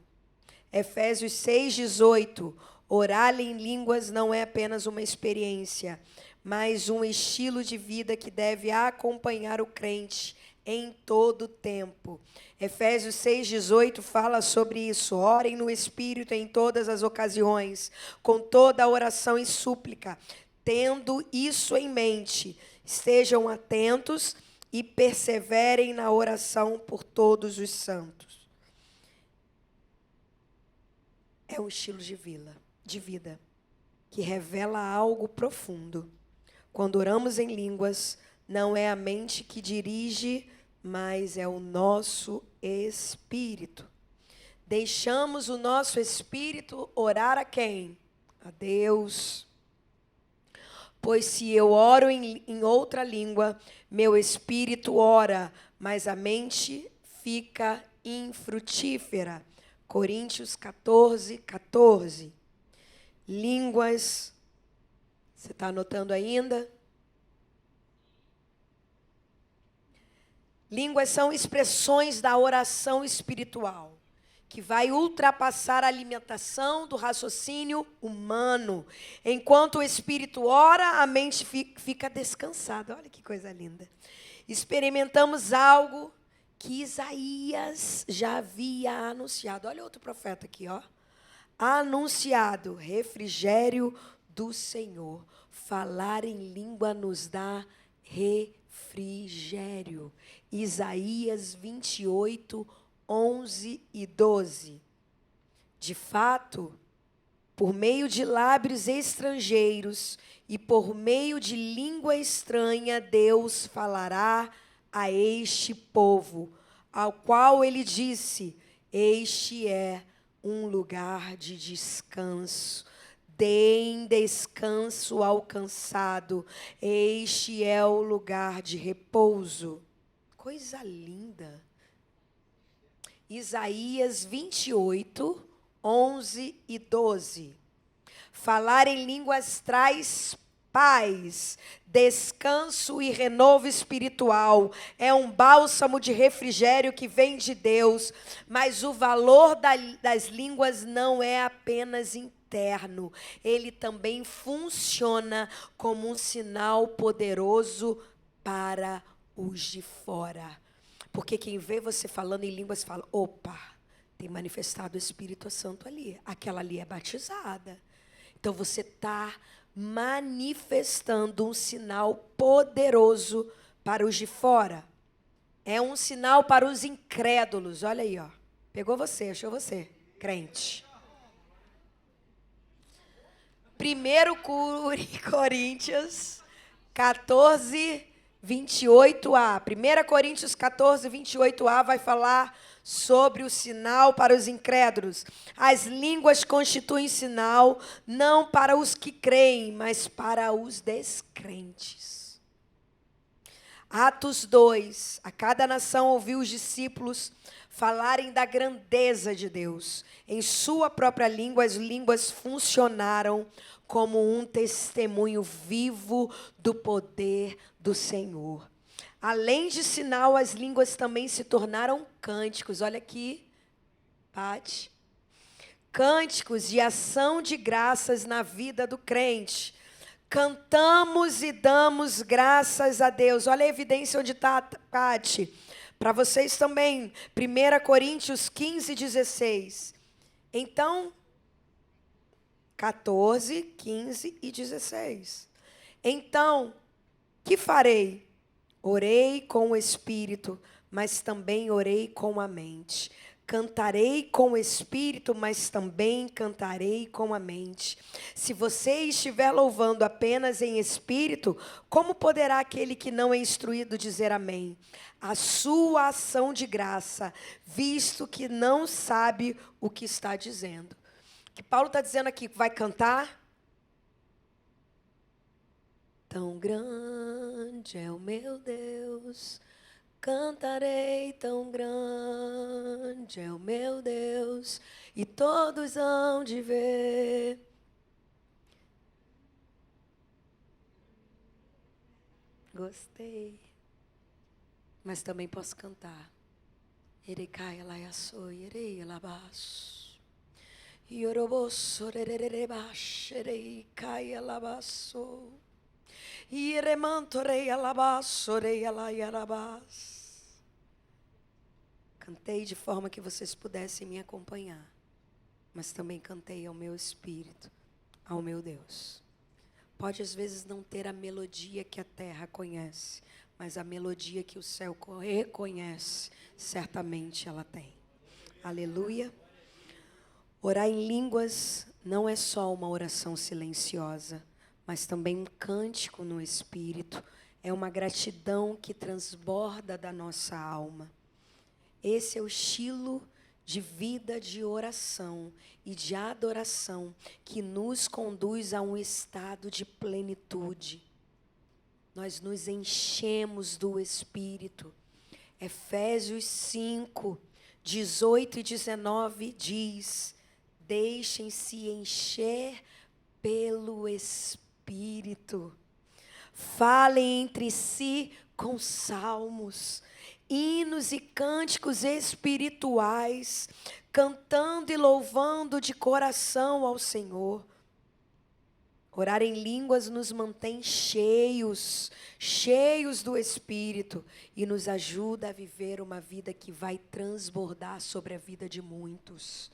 Efésios 6:18. Orar em línguas não é apenas uma experiência, mas um estilo de vida que deve acompanhar o crente em todo o tempo. Efésios 6:18 fala sobre isso. Orem no Espírito em todas as ocasiões, com toda a oração e súplica. Tendo isso em mente, estejam atentos e perseverem na oração por todos os santos. É um estilo de vida que revela algo profundo. Quando oramos em línguas, não é a mente que dirige, mas é o nosso espírito. Deixamos o nosso espírito orar a quem? A Deus. Pois se eu oro em outra língua, meu espírito ora, mas a mente fica infrutífera. Coríntios 14:14. Línguas. Você está anotando ainda? Línguas são expressões da oração espiritual, que vai ultrapassar a alimentação do raciocínio humano. Enquanto o espírito ora, a mente fica descansada. Olha que coisa linda. Experimentamos algo que Isaías já havia anunciado. Olha outro profeta aqui, ó. Anunciado, refrigério do Senhor. Falar em língua nos dá refrigério. Isaías 28:11 e 12. De fato, por meio de lábios estrangeiros e por meio de língua estranha, Deus falará a este povo, ao qual ele disse: este é um lugar de descanso. Deem descanso ao cansado, este é o lugar de repouso. Coisa linda. Isaías 28:11 e 12. Falar em línguas traz paz, descanso e renovo espiritual. É um bálsamo de refrigério que vem de Deus. Mas o valor das línguas não é apenas interno. Ele também funciona como um sinal poderoso para os de fora. Porque quem vê você falando em línguas fala: opa, tem manifestado o Espírito Santo ali. Aquela ali é batizada. Então você está manifestando um sinal poderoso para os de fora. É um sinal para os incrédulos. Olha aí, ó. Pegou você, achou você, crente. 1 Coríntios 14:28a. 1 Coríntios 14:28a vai falar sobre o sinal para os incrédulos. As línguas constituem sinal não para os que creem, mas para os descrentes. Atos 2. A cada nação ouviu os discípulos falarem da grandeza de Deus. Em sua própria língua, as línguas funcionaram como um testemunho vivo do poder do Senhor. Além de sinal, as línguas também se tornaram cânticos. Olha aqui, Pati. Cânticos de ação de graças na vida do crente. Cantamos e damos graças a Deus. Olha a evidência onde está, Pati. Para vocês também. 1 Coríntios 15:16. Então, 14, 15 e 16. Então, que farei? Orei com o Espírito, mas também orei com a mente. Cantarei com o espírito, mas também cantarei com a mente. Se você estiver louvando apenas em espírito, como poderá aquele que não é instruído dizer amém? A sua ação de graça, visto que não sabe o que está dizendo. O que Paulo está dizendo aqui, vai cantar? Tão grande é o meu Deus, cantarei, tão grande é o meu Deus, e todos hão de ver. Gostei. Mas também posso cantar. Erekai alaiaço, erei alabaço. Iorobosso, rererebaixo, ereikai alabaço. Iremanto, rei alabaço, rei alaiarabás. Cantei de forma que vocês pudessem me acompanhar. Mas também cantei ao meu espírito, ao meu Deus. Pode às vezes não ter a melodia que a terra conhece, mas a melodia que o céu reconhece, certamente ela tem. Aleluia. Orar em línguas não é só uma oração silenciosa, mas também um cântico no espírito. É uma gratidão que transborda da nossa alma. Esse é o estilo de vida de oração e de adoração que nos conduz a um estado de plenitude. Nós nos enchemos do Espírito. Efésios 5, 18 e 19 diz: deixem-se encher pelo Espírito. Falem entre si com salmos, hinos e cânticos espirituais, cantando e louvando de coração ao Senhor. Orar em línguas nos mantém cheios do Espírito e nos ajuda a viver uma vida que vai transbordar sobre a vida de muitos.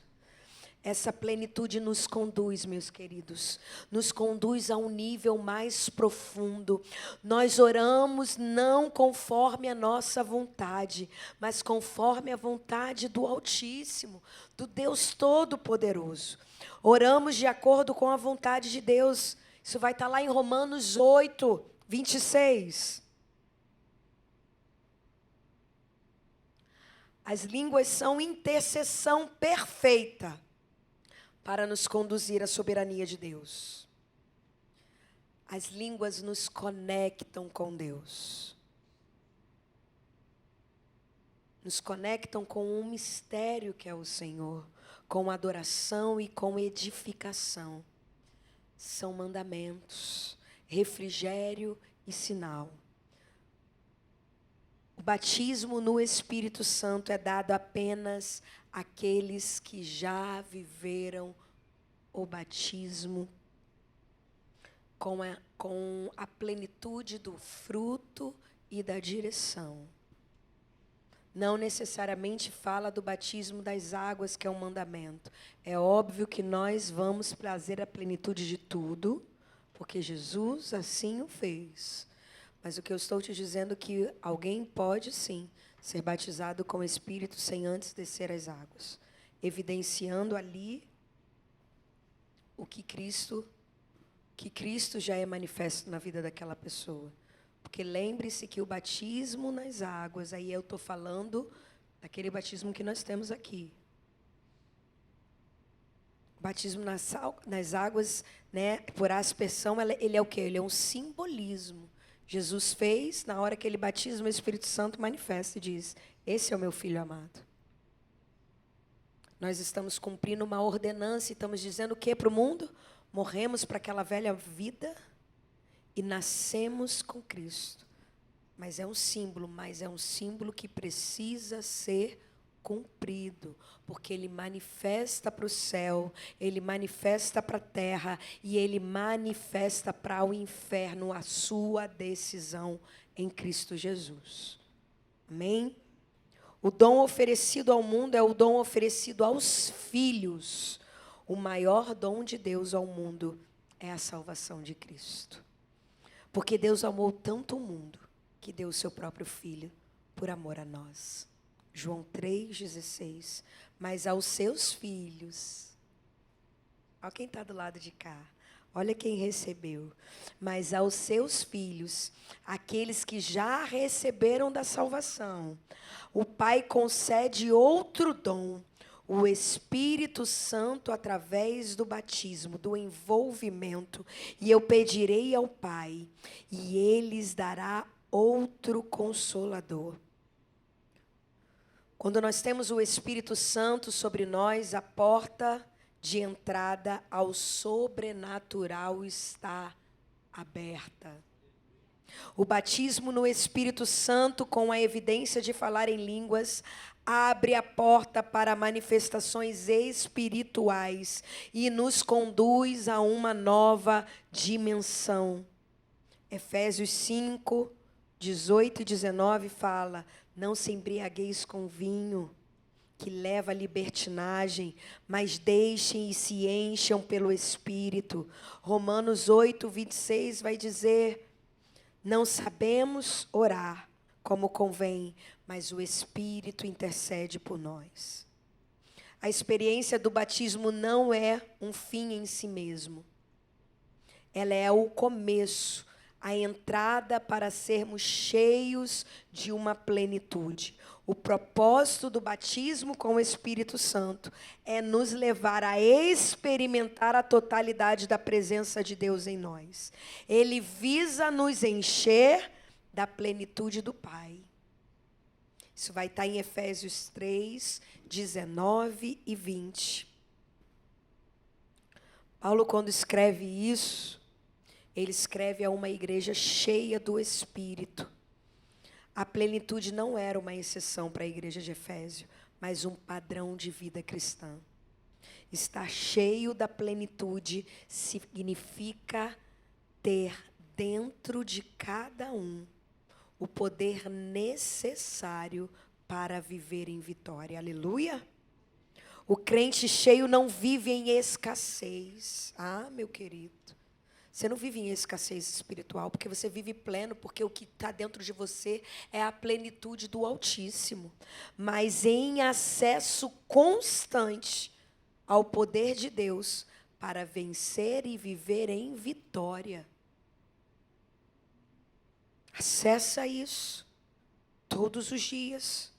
Essa plenitude nos conduz, meus queridos, nos conduz a um nível mais profundo. Nós oramos não conforme a nossa vontade, mas conforme a vontade do Altíssimo, do Deus Todo-Poderoso. Oramos de acordo com a vontade de Deus. Isso vai estar lá em Romanos 8, 26. As línguas são intercessão perfeita para nos conduzir à soberania de Deus. As línguas nos conectam com Deus. Nos conectam com um mistério que é o Senhor, com adoração e com edificação. São mandamentos, refrigério e sinal. O batismo no Espírito Santo é dado apenas àqueles que já viveram o batismo com a plenitude do fruto e da direção. Não necessariamente fala do batismo das águas, que é um mandamento. É óbvio que nós vamos trazer a plenitude de tudo, porque Jesus assim o fez. Mas o que eu estou te dizendo é que alguém pode, sim, ser batizado com o Espírito sem antes descer as águas, evidenciando ali o que Cristo já é manifesto na vida daquela pessoa. Porque lembre-se que o batismo nas águas, aí eu estou falando daquele batismo que nós temos aqui. O batismo nas águas, né, por aspersão, ele é o quê? Ele é um simbolismo. Jesus fez, na hora que ele batiza, o Espírito Santo manifesta e diz: esse é o meu filho amado. Nós estamos cumprindo uma ordenança e estamos dizendo o que para o mundo? Morremos para aquela velha vida e nascemos com Cristo. Mas é um símbolo que precisa ser cumprido, porque ele manifesta para o céu, ele manifesta para a terra e ele manifesta para o inferno a sua decisão em Cristo Jesus. Amém? O dom oferecido ao mundo é o dom oferecido aos filhos. O maior dom de Deus ao mundo é a salvação de Cristo. Porque Deus amou tanto o mundo que deu o seu próprio Filho por amor a nós. João 3,16. Mas aos seus filhos. Olha quem está do lado de cá. Olha quem recebeu. Mas aos seus filhos, aqueles que já receberam da salvação, o Pai concede outro dom, o Espírito Santo, através do batismo, do envolvimento. E eu pedirei ao Pai, e Ele lhes dará outro Consolador. Quando nós temos o Espírito Santo sobre nós, a porta de entrada ao sobrenatural está aberta. O batismo no Espírito Santo, com a evidência de falar em línguas, abre a porta para manifestações espirituais e nos conduz a uma nova dimensão. Efésios 5, 18 e 19 fala: não se embriagueis com vinho, que leva à libertinagem, mas deixem e se encham pelo Espírito. Romanos 8, 26 vai dizer: não sabemos orar como convém, mas o Espírito intercede por nós. A experiência do batismo não é um fim em si mesmo. Ela é o começo, a entrada para sermos cheios de uma plenitude. O propósito do batismo com o Espírito Santo é nos levar a experimentar a totalidade da presença de Deus em nós. Ele visa nos encher da plenitude do Pai. Isso vai estar em Efésios 3, 19 e 20. Paulo, quando escreve isso, ele escreve a uma igreja cheia do Espírito. A plenitude não era uma exceção para a igreja de Efésio, mas um padrão de vida cristã. Estar cheio da plenitude significa ter dentro de cada um o poder necessário para viver em vitória. Aleluia! O crente cheio não vive em escassez. Ah, meu querido. Você não vive em escassez espiritual, porque você vive pleno, porque o que está dentro de você é a plenitude do Altíssimo. Mas em acesso constante ao poder de Deus para vencer e viver em vitória. Acessa isso todos os dias.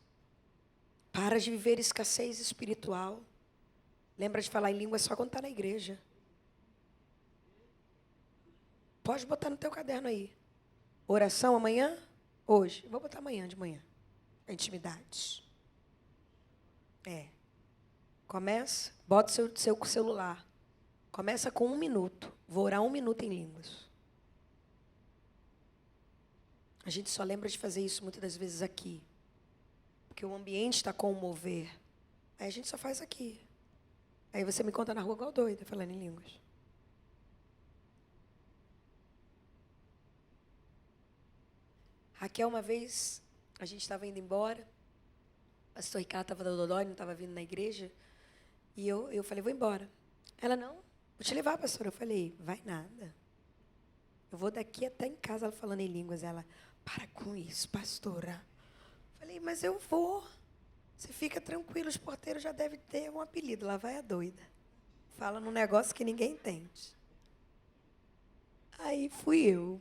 Para de viver escassez espiritual. Lembra de falar em língua só quando está na igreja. Pode botar no teu caderno aí. Oração amanhã? Hoje. Vou botar amanhã de manhã. Intimidade. Começa, bota o seu celular. Começa com 1 minuto. Vou orar 1 minuto em línguas. A gente só lembra de fazer isso muitas das vezes aqui. Porque o ambiente está com o mover. Aí a gente só faz aqui. Aí você me conta na rua igual doida, falando em línguas. Raquel, uma vez, a gente estava indo embora. O pastor Ricardo estava da Dodói, não estava vindo na igreja. E eu falei, vou embora. Ela, não, vou te levar, pastora. Eu falei, vai nada. Eu vou daqui até em casa, ela falando em línguas. Ela, para com isso, pastora. Eu falei, mas eu vou. Você fica tranquilo, os porteiros já devem ter um apelido. Lá vai a doida. Fala num negócio que ninguém entende. Aí fui eu.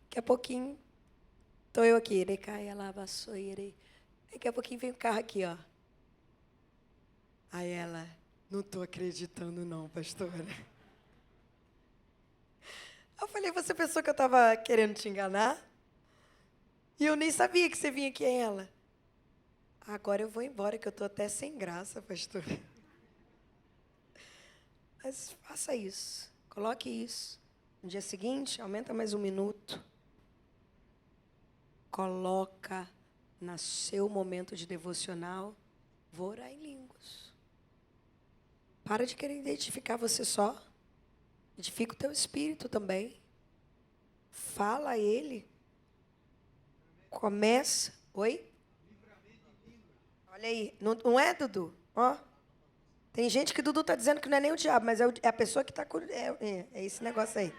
Daqui a pouquinho, estou eu aqui. Daqui a pouquinho vem o carro aqui, ó. Aí ela, não estou acreditando não, pastora. Eu falei, você pensou que eu estava querendo te enganar? E eu nem sabia que você vinha aqui, ela. Agora eu vou embora, que eu estou até sem graça, pastora. Mas faça isso, coloque isso. No dia seguinte, aumenta mais 1 minuto. Coloca no seu momento de devocional, vou orar em línguas. Para de querer identificar você só. Edifica o teu espírito também. Fala a ele. Começa. Oi? Olha aí. Não é, Dudu? Ó. Tem gente que Dudu está dizendo que não é nem o diabo, mas é a pessoa que está... É esse negócio aí.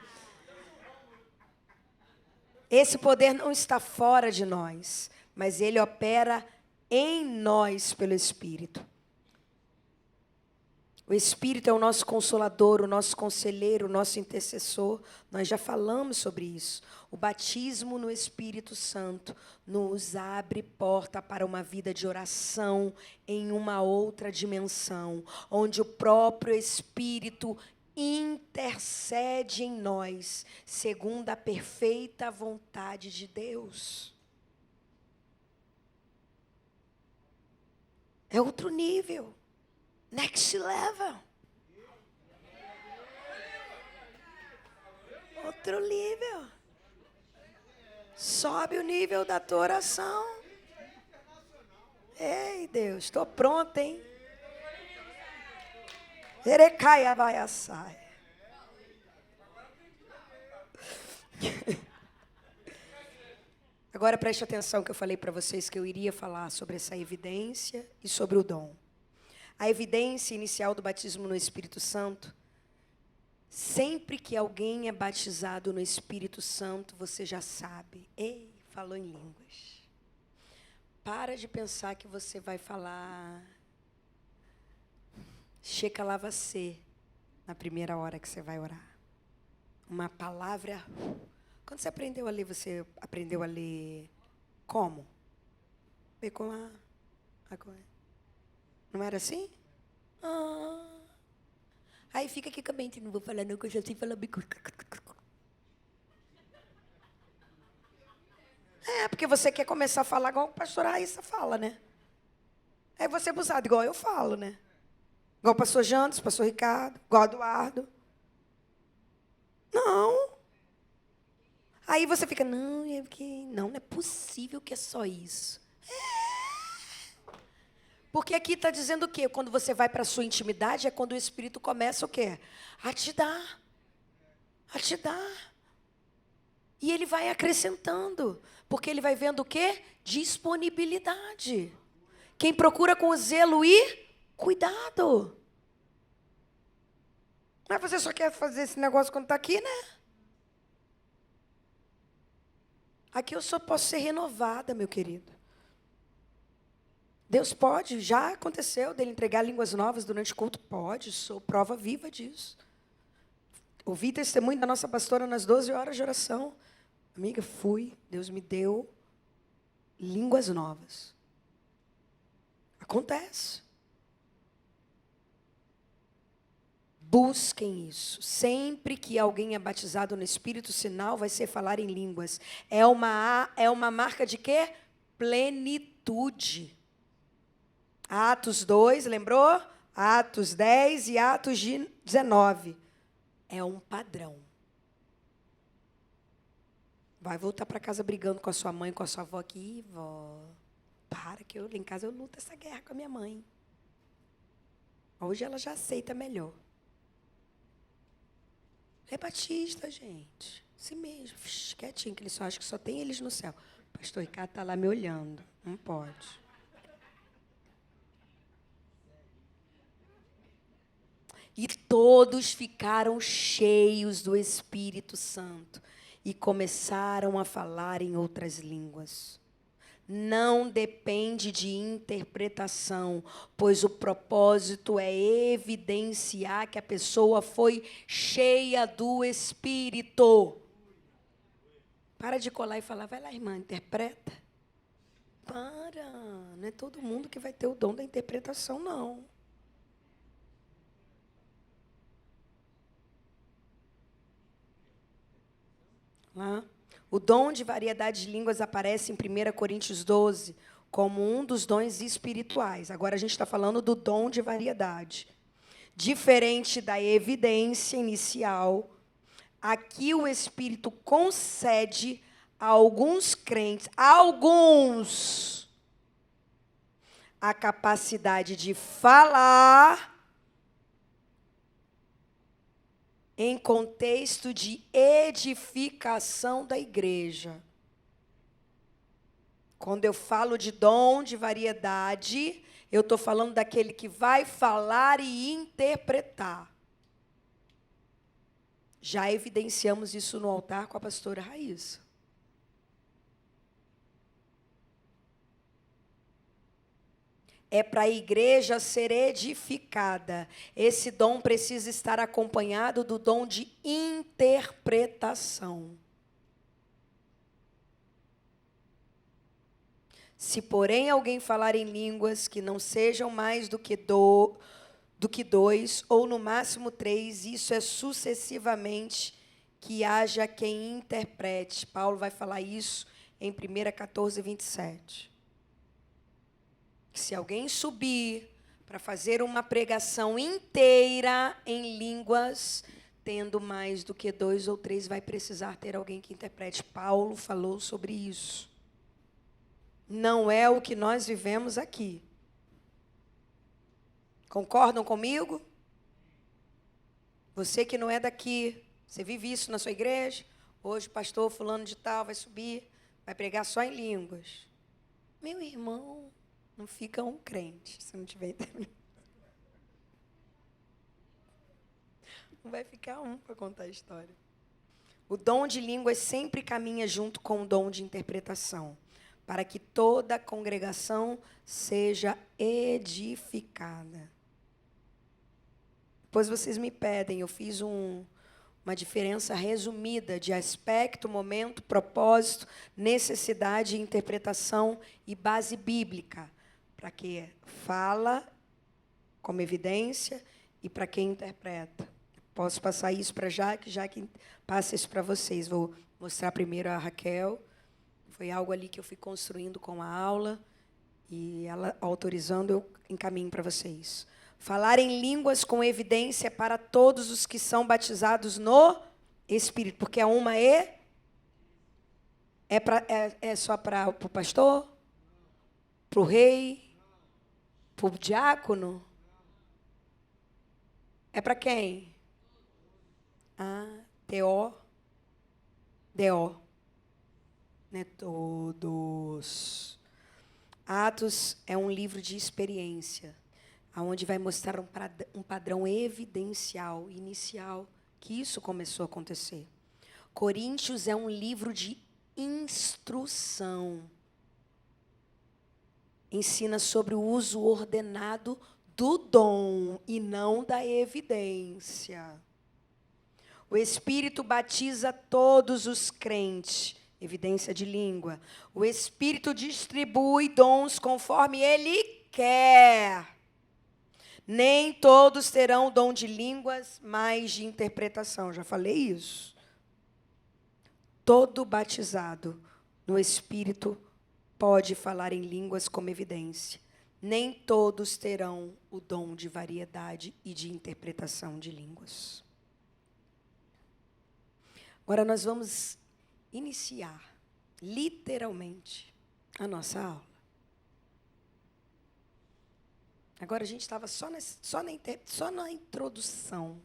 Esse poder não está fora de nós, mas ele opera em nós pelo Espírito. O Espírito é o nosso consolador, o nosso conselheiro, o nosso intercessor. Nós já falamos sobre isso. O batismo no Espírito Santo nos abre porta para uma vida de oração em uma outra dimensão, onde o próprio Espírito intercede em nós, segundo a perfeita vontade de Deus. É outro nível. Next level. Outro nível. Sobe o nível da tua oração. Ei, Deus, estou pronta, hein? Erecaia vai assar. Agora preste atenção que eu falei para vocês que eu iria falar sobre essa evidência e sobre o dom. A evidência inicial do batismo no Espírito Santo, sempre que alguém é batizado no Espírito Santo, você já sabe. Ei, falou em línguas. Para de pensar que você vai falar Shekalava-se na primeira hora que você vai orar. Uma palavra. Quando você aprendeu a ler, você aprendeu a ler como? Não era assim? Aí fica aqui com a mente, não vou falar não, que eu já sei falar bico. Porque você quer começar a falar igual o pastor Raíssa fala, né? Aí você é abusado, igual eu falo, né? Igual o pastor Jantos, o pastor Ricardo, igual o Eduardo. Não. Aí você fica, não é possível que é só isso. Porque aqui está dizendo o quê? Quando você vai para a sua intimidade, é quando o Espírito começa o quê? A te dar. A te dar. E ele vai acrescentando. Porque ele vai vendo o quê? Disponibilidade. Quem procura com zelo e cuidado. Mas você só quer fazer esse negócio quando está aqui, né? Aqui eu só posso ser renovada, meu querido. Deus pode, já aconteceu dele entregar línguas novas durante o culto? Pode, sou prova viva disso. Ouvi testemunho da nossa pastora nas 12 horas de oração. Amiga, fui, Deus me deu línguas novas. Acontece. Busquem isso. Sempre que alguém é batizado no Espírito, o sinal vai ser falar em línguas. É uma marca de quê? Plenitude. Atos 2, lembrou? Atos 10 e Atos 19. É um padrão. Vai voltar para casa brigando com a sua mãe, com a sua avó aqui. Vó, para que eu, em casa eu luto essa guerra com a minha mãe. Hoje ela já aceita melhor. É batista, gente. Assim mesmo. Quietinho, que ele só acha que só tem eles no céu. O pastor Ricardo está lá me olhando. Não pode. E todos ficaram cheios do Espírito Santo e começaram a falar em outras línguas. Não depende de interpretação, pois o propósito é evidenciar que a pessoa foi cheia do Espírito. Para de colar e falar, vai lá, irmã, interpreta. Para, não é todo mundo que vai ter o dom da interpretação, não. O dom de variedade de línguas aparece em 1 Coríntios 12 como um dos dons espirituais. Agora a gente está falando do dom de variedade. Diferente da evidência inicial, aqui o Espírito concede a alguns crentes, a capacidade de falar em contexto de edificação da igreja. Quando eu falo de dom de variedade, eu estou falando daquele que vai falar e interpretar. Já evidenciamos isso no altar com a pastora Raíssa. é para a igreja ser edificada. Esse dom precisa estar acompanhado do dom de interpretação. Se, porém, alguém falar em línguas que não sejam mais do que dois, ou no máximo 3, isso é sucessivamente que haja quem interprete. Paulo vai falar isso em 1 14, 27. Que se alguém subir para fazer uma pregação inteira em línguas, tendo mais do que 2 ou 3, vai precisar ter alguém que interprete. Paulo falou sobre isso. Não é o que nós vivemos aqui. Concordam comigo? Você que não é daqui, você vive isso na sua igreja? Hoje o pastor fulano de tal vai subir, vai pregar só em línguas. Meu irmão, não fica um crente se não tiver entendimento. Não vai ficar um para contar a história. O dom de línguas sempre caminha junto com o dom de interpretação, para que toda a congregação seja edificada. Depois vocês me pedem, eu fiz uma diferença resumida de aspecto, momento, propósito, necessidade, interpretação e base bíblica, para quem fala como evidência e para quem interpreta. Posso passar isso para Jaque passa isso para vocês. Vou mostrar primeiro a Raquel. Foi algo ali que eu fui construindo com a aula, e ela autorizando, eu encaminho para vocês. Falar em línguas com evidência para todos os que são batizados no Espírito, porque é uma é só para o pastor, para o rei, para o diácono? É para quem? T-O-D-O. Não é todos. Atos é um livro de experiência, onde vai mostrar um padrão evidencial, inicial, que isso começou a acontecer. Coríntios é um livro de instrução. Ensina sobre o uso ordenado do dom e não da evidência. O Espírito batiza todos os crentes. Evidência de língua. O Espírito distribui dons conforme Ele quer. Nem todos terão dom de línguas, mas de interpretação. Já falei isso. Todo batizado no Espírito pode falar em línguas como evidência. Nem todos terão o dom de variedade e de interpretação de línguas. Agora nós vamos iniciar, literalmente, a nossa aula. Agora a gente estava só na introdução,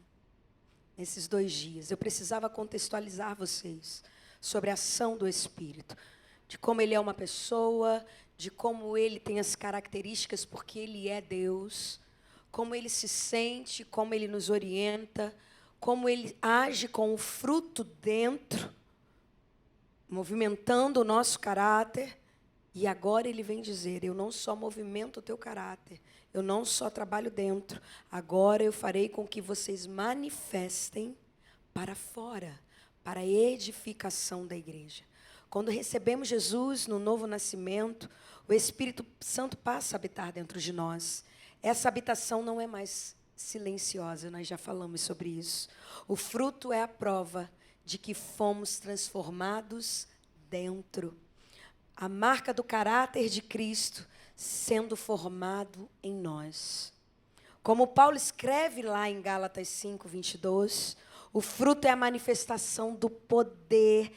nesses 2 dias. Eu precisava contextualizar vocês sobre a ação do Espírito, de como Ele é uma pessoa, de como Ele tem as características, porque Ele é Deus, como Ele se sente, como Ele nos orienta, como Ele age com o fruto dentro, movimentando o nosso caráter. E agora Ele vem dizer, eu não só movimento o teu caráter, eu não só trabalho dentro, agora eu farei com que vocês manifestem para fora, para a edificação da igreja. Quando recebemos Jesus no novo nascimento, o Espírito Santo passa a habitar dentro de nós. Essa habitação não é mais silenciosa, nós já falamos sobre isso. O fruto é a prova de que fomos transformados dentro. A marca do caráter de Cristo sendo formado em nós. Como Paulo escreve lá em Gálatas 5, 22, o fruto é a manifestação do poder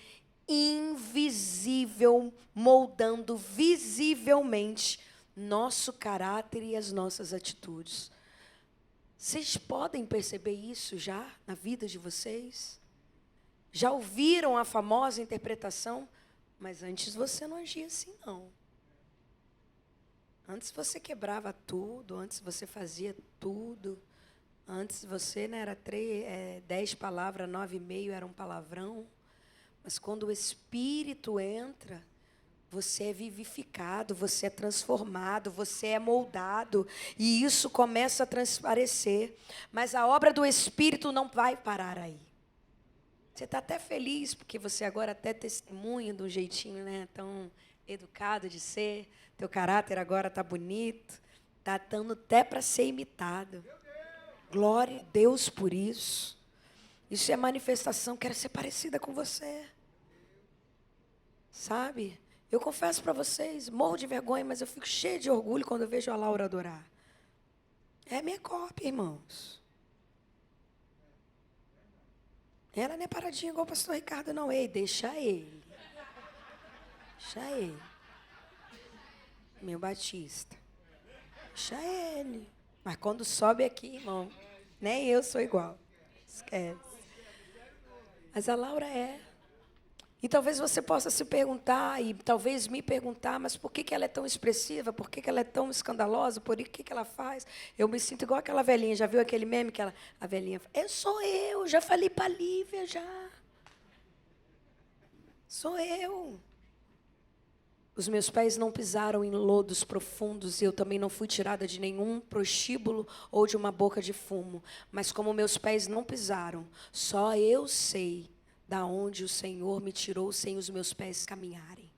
invisível, moldando visivelmente nosso caráter e as nossas atitudes. Vocês podem perceber isso já na vida de vocês? Já ouviram a famosa interpretação? Mas antes você não agia assim, não. Antes você quebrava tudo, antes você fazia tudo. Antes você era 10 palavras, 9,5 era um palavrão. Mas quando o Espírito entra, você é vivificado, você é transformado, você é moldado, e isso começa a transparecer. Mas a obra do Espírito não vai parar aí. Você está até feliz, porque você agora até testemunha de um jeitinho, né, tão educado de ser, teu caráter agora está bonito, está dando até para ser imitado. Glória a Deus por isso. Isso é manifestação, quero ser parecida com você. Sabe? Eu confesso para vocês, morro de vergonha, mas eu fico cheio de orgulho quando eu vejo a Laura adorar. É minha cópia, irmãos. Ela não é paradinha igual o pastor Ricardo, não. Ei, deixa ele. Deixa ele. Meu Batista. Deixa ele. Mas quando sobe aqui, irmão, nem eu sou igual. Esquece. Mas a Laura é. E talvez você possa se perguntar, e talvez me perguntar, mas por que ela é tão expressiva? Por que ela é tão escandalosa? Por que ela faz? Eu me sinto igual aquela velhinha. Já viu aquele meme que a velhinha fala? Eu, já falei para a Lívia, já. Sou eu. Os meus pés não pisaram em lodos profundos e eu também não fui tirada de nenhum prostíbulo ou de uma boca de fumo. Mas como meus pés não pisaram, só eu sei da onde o Senhor me tirou sem os meus pés caminharem.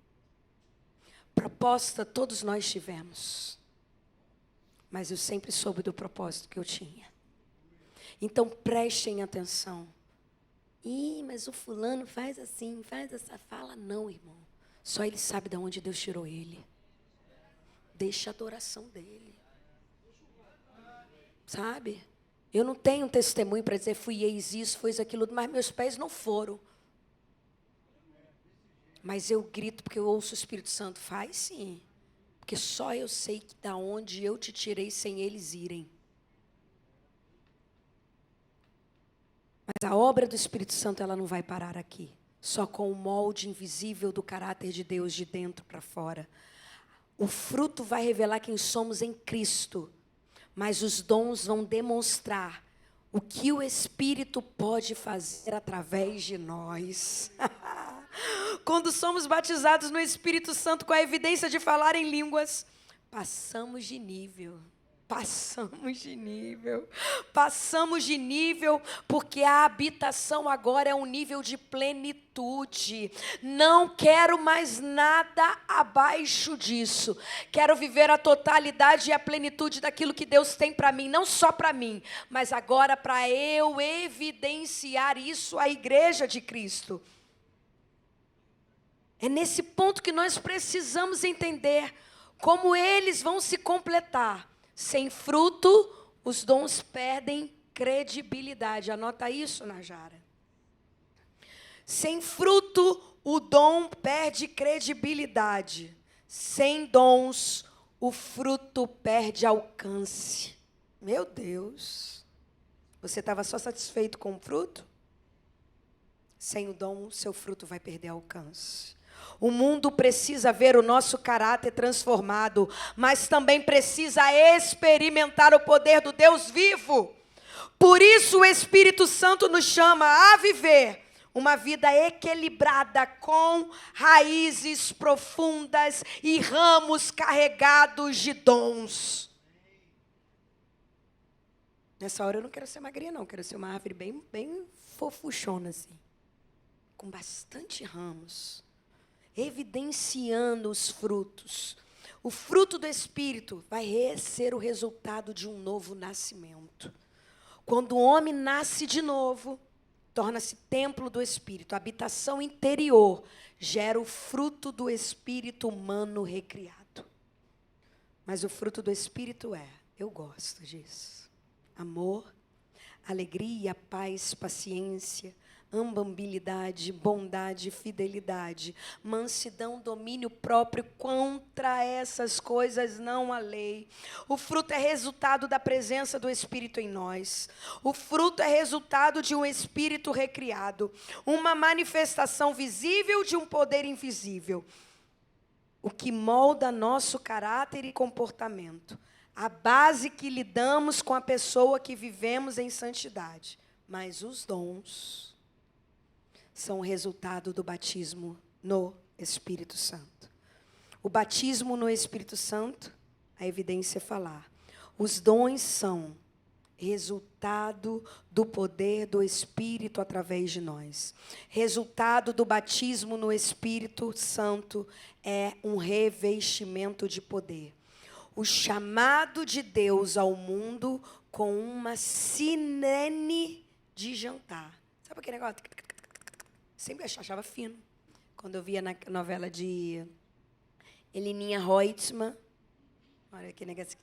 Proposta todos nós tivemos, mas eu sempre soube do propósito que eu tinha. Então prestem atenção. Mas o fulano faz assim, faz essa fala. Não, irmão. Só ele sabe de onde Deus tirou ele. Deixa a adoração dele. Sabe? Eu não tenho testemunho para dizer fui ex isso, fui aquilo, mas meus pés não foram. Mas eu grito porque eu ouço o Espírito Santo. Faz sim. Porque só eu sei que da onde eu te tirei sem eles irem. Mas a obra do Espírito Santo ela não vai parar aqui. Só com o molde invisível do caráter de Deus de dentro para fora. O fruto vai revelar quem somos em Cristo. Mas os dons vão demonstrar o que o Espírito pode fazer através de nós. Quando somos batizados no Espírito Santo com a evidência de falar em línguas, passamos de nível. Passamos de nível. Passamos de nível porque a habitação agora é um nível de plenitude. Não quero mais nada abaixo disso. Quero viver a totalidade e a plenitude daquilo que Deus tem para mim. Não só para mim, mas agora para eu evidenciar isso à igreja de Cristo. É nesse ponto que nós precisamos entender como eles vão se completar. Sem fruto, os dons perdem credibilidade. Anota isso, Najara. Sem fruto, o dom perde credibilidade. Sem dons, o fruto perde alcance. Meu Deus. Você estava só satisfeito com o fruto? Sem o dom, seu fruto vai perder alcance. O mundo precisa ver o nosso caráter transformado, mas também precisa experimentar o poder do Deus vivo. Por isso o Espírito Santo nos chama a viver uma vida equilibrada com raízes profundas e ramos carregados de dons. Nessa hora eu não quero ser magrinha não, quero ser uma árvore bem fofuchona assim, com bastante ramos. Evidenciando os frutos. O fruto do Espírito vai ser o resultado de um novo nascimento. Quando o homem nasce de novo, torna-se templo do Espírito. A habitação interior gera o fruto do Espírito humano recriado. Mas o fruto do Espírito eu gosto disso. Amor, alegria, paz, paciência, amabilidade, bondade, fidelidade, mansidão, domínio próprio. Contra essas coisas não há lei. O fruto é resultado da presença do Espírito em nós. O fruto é resultado de um Espírito recriado, uma manifestação visível de um poder invisível. O que molda nosso caráter e comportamento. A base que lidamos com a pessoa que vivemos em santidade. Mas os dons são o resultado do batismo no Espírito Santo. O batismo no Espírito Santo, a evidência é falar. Os dons são resultado do poder do Espírito através de nós. Resultado do batismo no Espírito Santo é um revestimento de poder. O chamado de Deus ao mundo com uma sirene de jantar. Sabe aquele negócio? Sempre achava fino. Quando eu via na novela de Heleninha Reutemann, olha que negócio.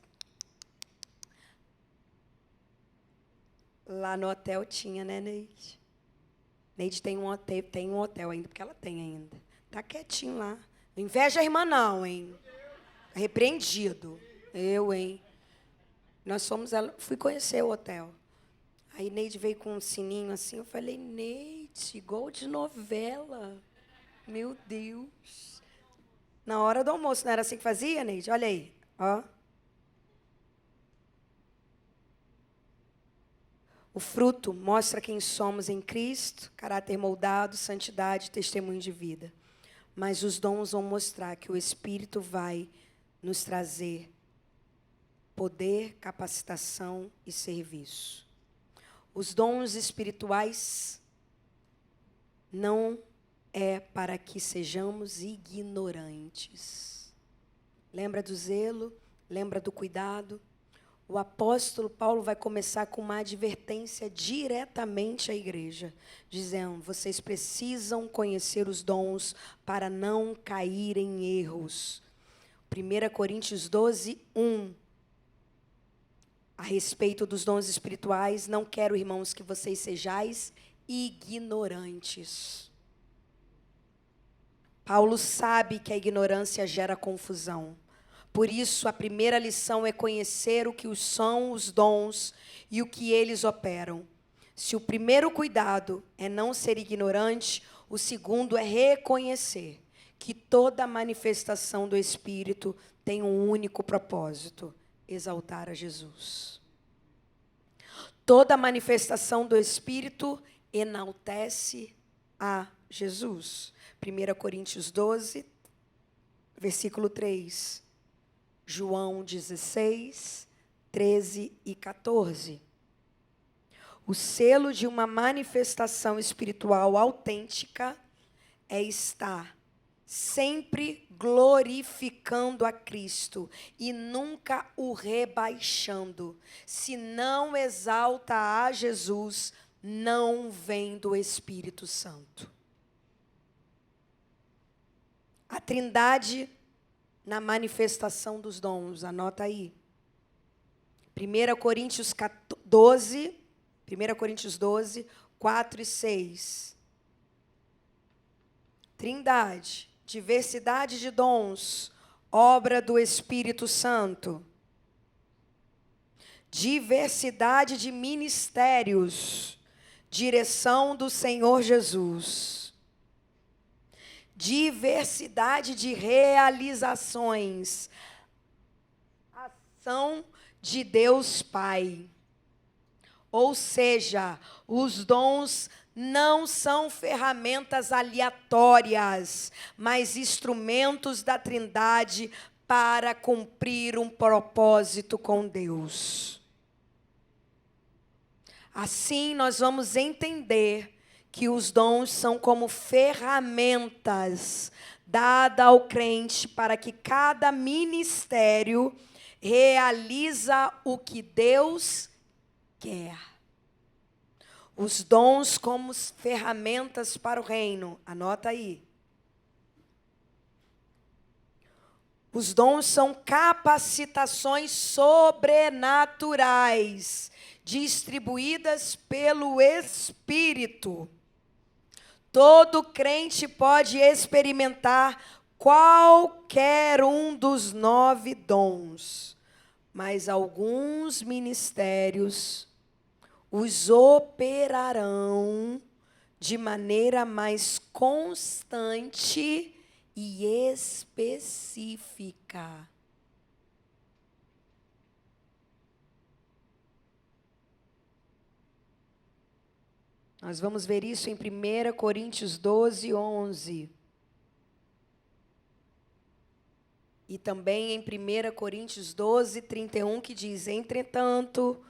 Lá no hotel tinha, né, Neide? Neide tem um hotel ainda, porque ela tem ainda. Tá quietinho lá. Não inveja a irmã não, hein? Repreendido. Eu, hein? Nós fomos, fui conhecer o hotel. Aí Neide veio com um sininho assim, eu falei, Neide, igual de novela. Meu Deus. Na hora do almoço, não era assim que fazia, Neide? Olha aí, ó. O fruto mostra quem somos em Cristo, caráter moldado, santidade, testemunho de vida. Mas os dons vão mostrar que o Espírito vai nos trazer poder, capacitação e serviço. Os dons espirituais não é para que sejamos ignorantes. Lembra do zelo? Lembra do cuidado? O apóstolo Paulo vai começar com uma advertência diretamente à igreja, dizendo, vocês precisam conhecer os dons para não cair em erros. 1 Coríntios 12, 1. A respeito dos dons espirituais, não quero, irmãos, que vocês sejais ignorantes. Paulo sabe que a ignorância gera confusão. Por isso, a primeira lição é conhecer o que são os dons e o que eles operam. Se o primeiro cuidado é não ser ignorante, o segundo é reconhecer que toda manifestação do Espírito tem um único propósito: exaltar a Jesus. Toda manifestação do Espírito enaltece a Jesus. 1 Coríntios 12, versículo 3. João 16, 13 e 14. O selo de uma manifestação espiritual autêntica é estar sempre glorificando a Cristo e nunca o rebaixando. Se não exalta a Jesus, não vem do Espírito Santo. A Trindade na manifestação dos dons, anota aí. 1 Coríntios 12, 4 e 6. Trindade, diversidade de dons, obra do Espírito Santo. Diversidade de ministérios, direção do Senhor Jesus. Diversidade de realizações, ação de Deus Pai. Ou seja, os dons não são ferramentas aleatórias, mas instrumentos da Trindade para cumprir um propósito com Deus. Assim, nós vamos entender que os dons são como ferramentas dadas ao crente para que cada ministério realiza o que Deus quer. Os dons como ferramentas para o reino. Anota aí. Os dons são capacitações sobrenaturais, distribuídas pelo Espírito. Todo crente pode experimentar qualquer um dos 9 dons, mas alguns ministérios os operarão de maneira mais constante e específica. Nós vamos ver isso em 1 Coríntios 12, 11. E também em 1 Coríntios 12, 31, que diz: entretanto,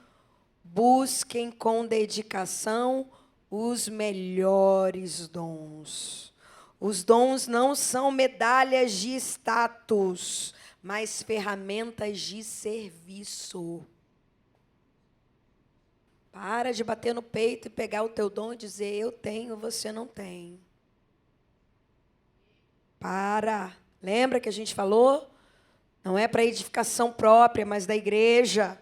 busquem com dedicação os melhores dons. Os dons não são medalhas de status, mas ferramentas de serviço. Para de bater no peito e pegar o teu dom e dizer: eu tenho, você não tem. Para. Lembra que a gente falou? Não é para edificação própria, mas da igreja.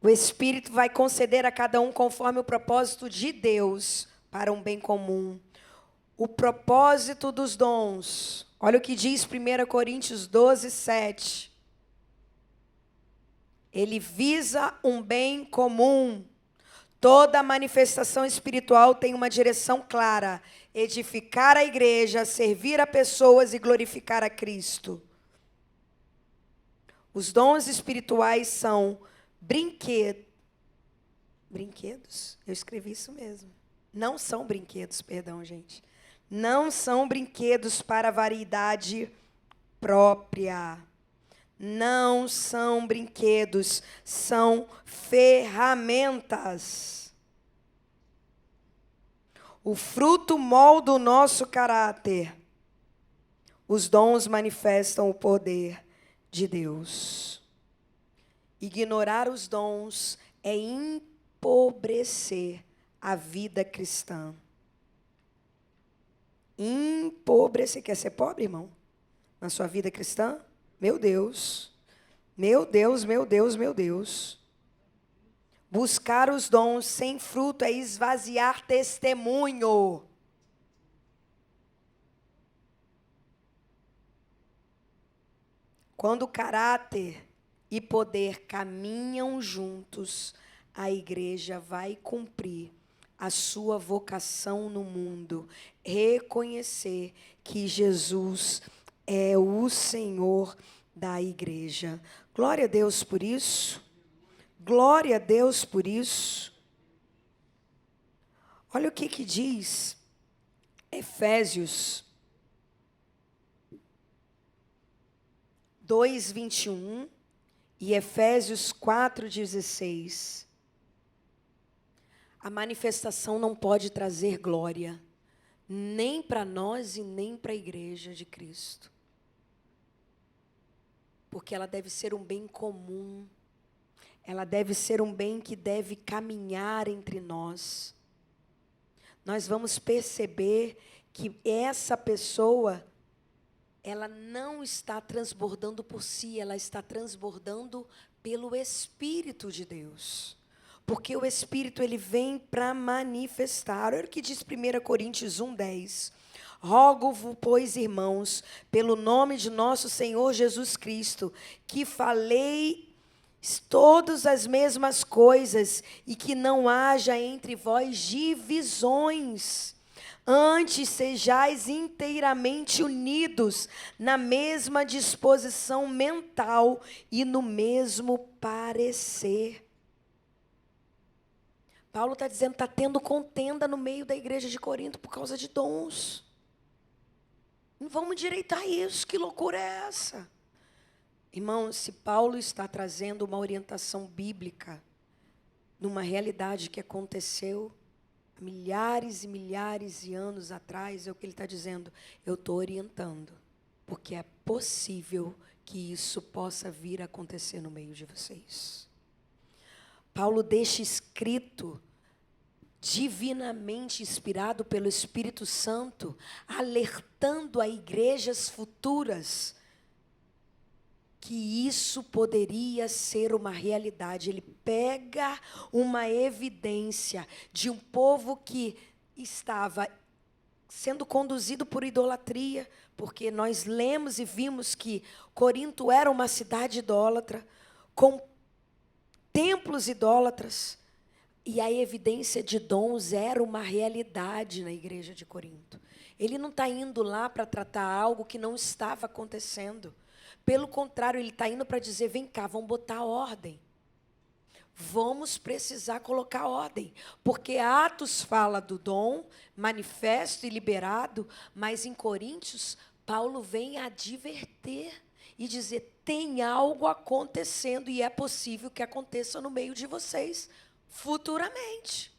O Espírito vai conceder a cada um conforme o propósito de Deus para um bem comum. O propósito dos dons. Olha o que diz 1 Coríntios 12, 7. Ele visa um bem comum. Toda manifestação espiritual tem uma direção clara: edificar a igreja, servir a pessoas e glorificar a Cristo. Os dons espirituais são brinquedos. Eu escrevi isso mesmo. Não são brinquedos, perdão, gente. Não são brinquedos para vaidade própria. Não são brinquedos, são ferramentas. O fruto molda o nosso caráter. Os dons manifestam o poder de Deus. Ignorar os dons é empobrecer a vida cristã. Empobrecer. Quer ser pobre, irmão? Na sua vida cristã? Meu Deus. Meu Deus, meu Deus, meu Deus. Buscar os dons sem fruto é esvaziar testemunho. Quando caráter e poder caminham juntos, a igreja vai cumprir a sua vocação no mundo, reconhecer que Jesus é o Senhor da igreja. Glória a Deus por isso. Glória a Deus por isso. Olha o que diz Efésios 2:21 e Efésios 4:16. A manifestação não pode trazer glória, nem para nós e nem para a igreja de Cristo. Porque ela deve ser um bem comum. Ela deve ser um bem que deve caminhar entre nós. Nós vamos perceber que essa pessoa, ela não está transbordando por si, ela está transbordando pelo Espírito de Deus. Porque o Espírito, ele vem para manifestar. Olha o que diz 1 Coríntios 1:10. Rogo-vos, pois, irmãos, pelo nome de nosso Senhor Jesus Cristo, que falei todas as mesmas coisas e que não haja entre vós divisões. Antes sejais inteiramente unidos na mesma disposição mental e no mesmo parecer. Paulo está dizendo que está tendo contenda no meio da igreja de Corinto por causa de dons. Não vamos endireitar isso, que loucura é essa? Irmão, se Paulo está trazendo uma orientação bíblica numa realidade que aconteceu há milhares e milhares de anos atrás, é o que ele está dizendo. Eu estou orientando, porque é possível que isso possa vir a acontecer no meio de vocês. Paulo deixa escrito, divinamente inspirado pelo Espírito Santo, alertando a igrejas futuras que isso poderia ser uma realidade. Ele pega uma evidência de um povo que estava sendo conduzido por idolatria, porque nós lemos e vimos que Corinto era uma cidade idólatra, com templos idólatras, e a evidência de dons era uma realidade na igreja de Corinto. Ele não está indo lá para tratar algo que não estava acontecendo. Pelo contrário, ele está indo para dizer: vem cá, vamos botar ordem. vamos precisar colocar ordem, porque Atos fala do dom manifesto e liberado, mas em Coríntios, Paulo vem adverter e dizer: tem algo acontecendo e é possível que aconteça no meio de vocês futuramente.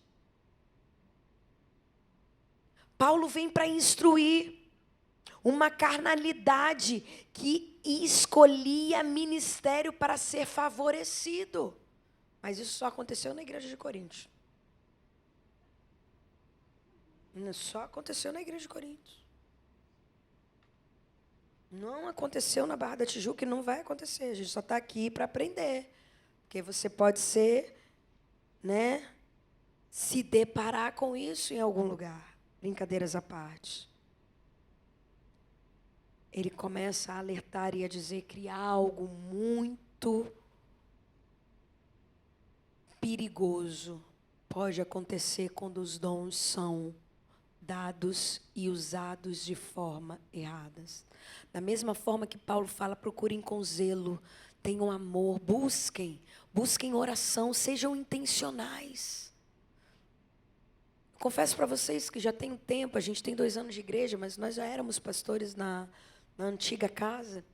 Paulo vem para instruir uma carnalidade que escolhia ministério para ser favorecido. Mas isso só aconteceu na igreja de Coríntios. Só aconteceu na igreja de Coríntios. Não aconteceu na Barra da Tijuca e não vai acontecer. A gente só está aqui para aprender. Porque você pode ser, se deparar com isso em algum lugar. Brincadeiras à parte. Ele começa a alertar e a dizer que há algo muito perigoso pode acontecer quando os dons são dados e usados de forma erradas. Da mesma forma que Paulo fala, procurem com zelo, tenham amor, busquem oração, sejam intencionais. Confesso para vocês que já tem um tempo, a gente tem 2 anos de igreja, mas nós já éramos pastores na antiga casa.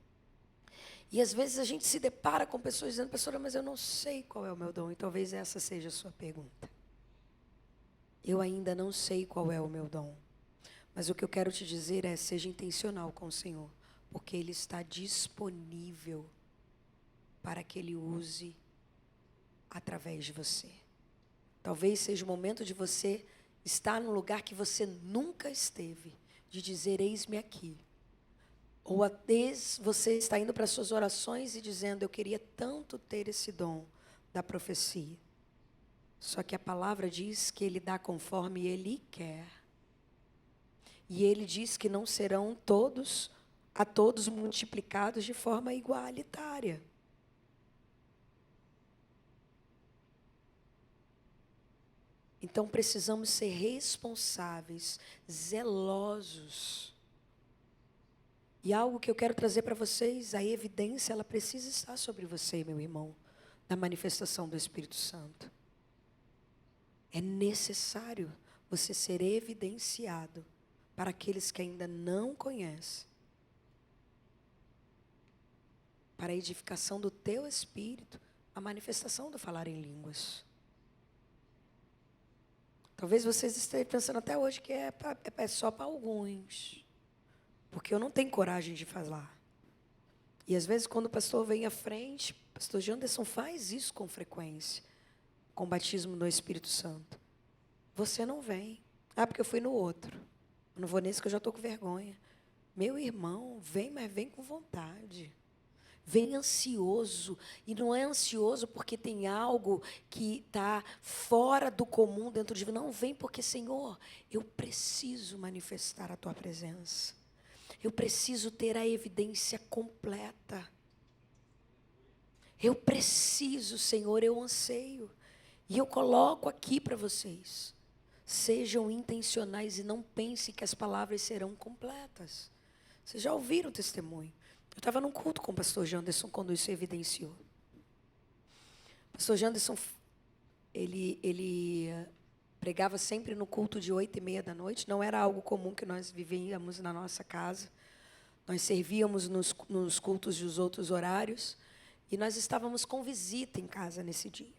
E às vezes a gente se depara com pessoas dizendo: pastora, mas eu não sei qual é o meu dom. E talvez essa seja a sua pergunta. Eu ainda não sei qual é o meu dom. Mas o que eu quero te dizer é: seja intencional com o Senhor, porque Ele está disponível para que Ele use através de você. Talvez seja o momento de você estar num lugar que você nunca esteve, de dizer: eis-me aqui. Ou até você está indo para as suas orações e dizendo: eu queria tanto ter esse dom da profecia. Só que a palavra diz que Ele dá conforme Ele quer. E Ele diz que não serão a todos multiplicados de forma igualitária. Então precisamos ser responsáveis, zelosos. E algo que eu quero trazer para vocês, a evidência, ela precisa estar sobre você, meu irmão, na manifestação do Espírito Santo. É necessário você ser evidenciado para aqueles que ainda não conhecem, para a edificação do teu espírito, a manifestação do falar em línguas. Talvez vocês estejam pensando até hoje que é só para alguns. Porque eu não tenho coragem de falar. E às vezes quando o pastor vem à frente, o pastor Janderson faz isso com frequência, com o batismo no Espírito Santo. Você não vem. Porque eu fui no outro. Eu não vou nesse que eu já estou com vergonha. Meu irmão, vem, mas vem com vontade. Vem ansioso. E não é ansioso porque tem algo que está fora do comum dentro de você. Não, vem porque, Senhor, eu preciso manifestar a Tua presença. Eu preciso ter a evidência completa. Eu preciso, Senhor, eu anseio. E eu coloco aqui para vocês. Sejam intencionais e não pensem que as palavras serão completas. Vocês já ouviram o testemunho? Eu estava num culto com o pastor Janderson quando isso evidenciou. O pastor Janderson, ele pregava sempre no culto de 8h30 da noite. Não era algo comum que nós vivíamos na nossa casa. Nós servíamos nos cultos dos outros horários. E nós estávamos com visita em casa nesse dia.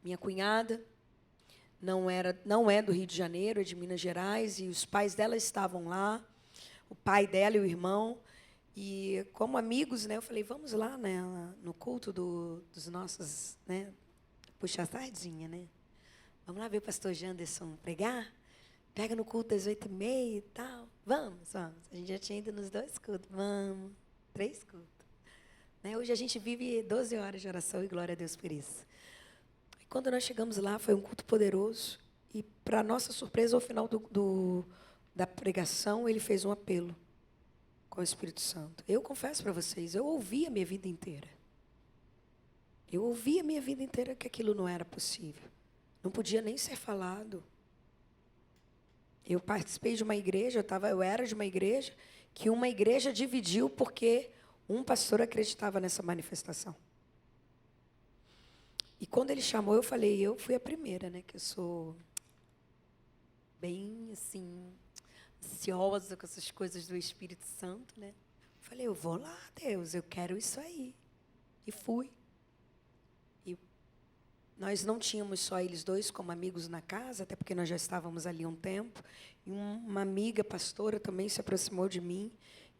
Minha cunhada não é do Rio de Janeiro, é de Minas Gerais. E os pais dela estavam lá. O pai dela e o irmão. E como amigos, eu falei: vamos lá, no culto dos nossos, puxa a sardinha, Vamos lá ver o pastor Janderson pregar? Pega no culto das 8h30 e tal. Vamos. A gente já tinha ido nos 2 cultos. Vamos. 3 cultos. Hoje a gente vive 12 horas de oração e glória a Deus por isso. E quando nós chegamos lá, foi um culto poderoso. E, para nossa surpresa, ao final da pregação, ele fez um apelo com o Espírito Santo. Eu confesso para vocês, eu ouvi a minha vida inteira. Eu ouvi a minha vida inteira que aquilo não era possível. Não podia nem ser falado. Eu participei de uma igreja, eu era de uma igreja, que uma igreja dividiu porque um pastor acreditava nessa manifestação. E quando ele chamou, eu falei, eu fui a primeira, né? Que eu sou bem, assim, ansiosa com essas coisas do Espírito Santo, né? Falei, eu vou lá, Deus, eu quero isso aí. E fui. E nós não tínhamos só eles dois como amigos na casa, até porque nós já estávamos ali um tempo. E uma amiga pastora também se aproximou de mim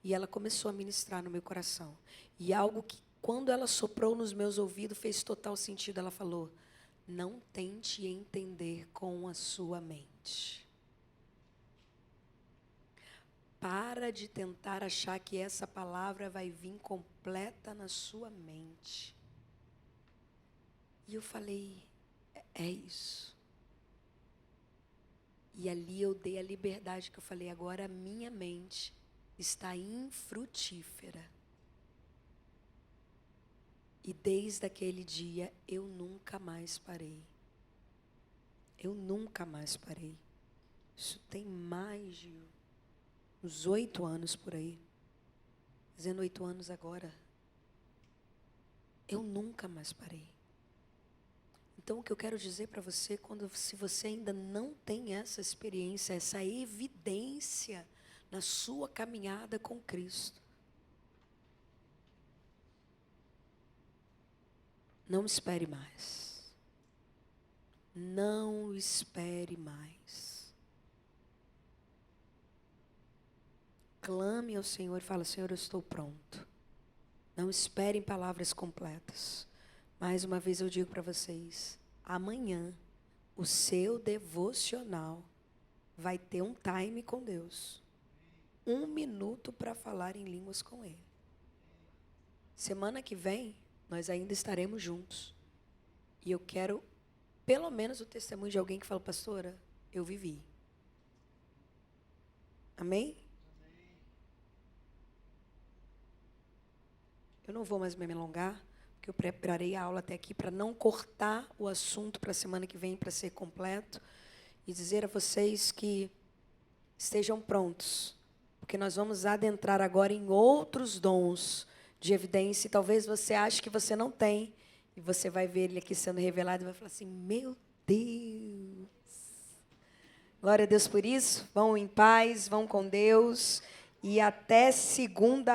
e ela começou a ministrar no meu coração. E algo que, quando ela soprou nos meus ouvidos, fez total sentido. Ela falou, não tente entender com a sua mente. Para de tentar achar que essa palavra vai vir completa na sua mente. E eu falei, é isso. E ali eu dei a liberdade que eu falei, agora a minha mente está infrutífera. E desde aquele dia eu nunca mais parei. Eu nunca mais parei. Isso tem mais de uns 8 anos por aí. Fazendo 8 anos agora. Eu nunca mais parei. Então, o que eu quero dizer para você, se você ainda não tem essa experiência, essa evidência na sua caminhada com Cristo, não espere mais. Não espere mais. Clame ao Senhor e fala, Senhor, eu estou pronto. Não espere em palavras completas. Mais uma vez eu digo para vocês, amanhã o seu devocional vai ter um time com Deus. 1 minuto para falar em línguas com Ele. Semana que vem, nós ainda estaremos juntos. E eu quero, pelo menos, o testemunho de alguém que fala, pastora, eu vivi. Amém? Eu não vou mais me alongar, porque eu preparei a aula até aqui para não cortar o assunto para a semana que vem, para ser completo. E dizer a vocês que estejam prontos, porque nós vamos adentrar agora em outros dons de evidência. E talvez você ache que você não tem, e você vai ver ele aqui sendo revelado e vai falar assim, meu Deus. Glória a Deus por isso. Vão em paz, vão com Deus. E até segunda.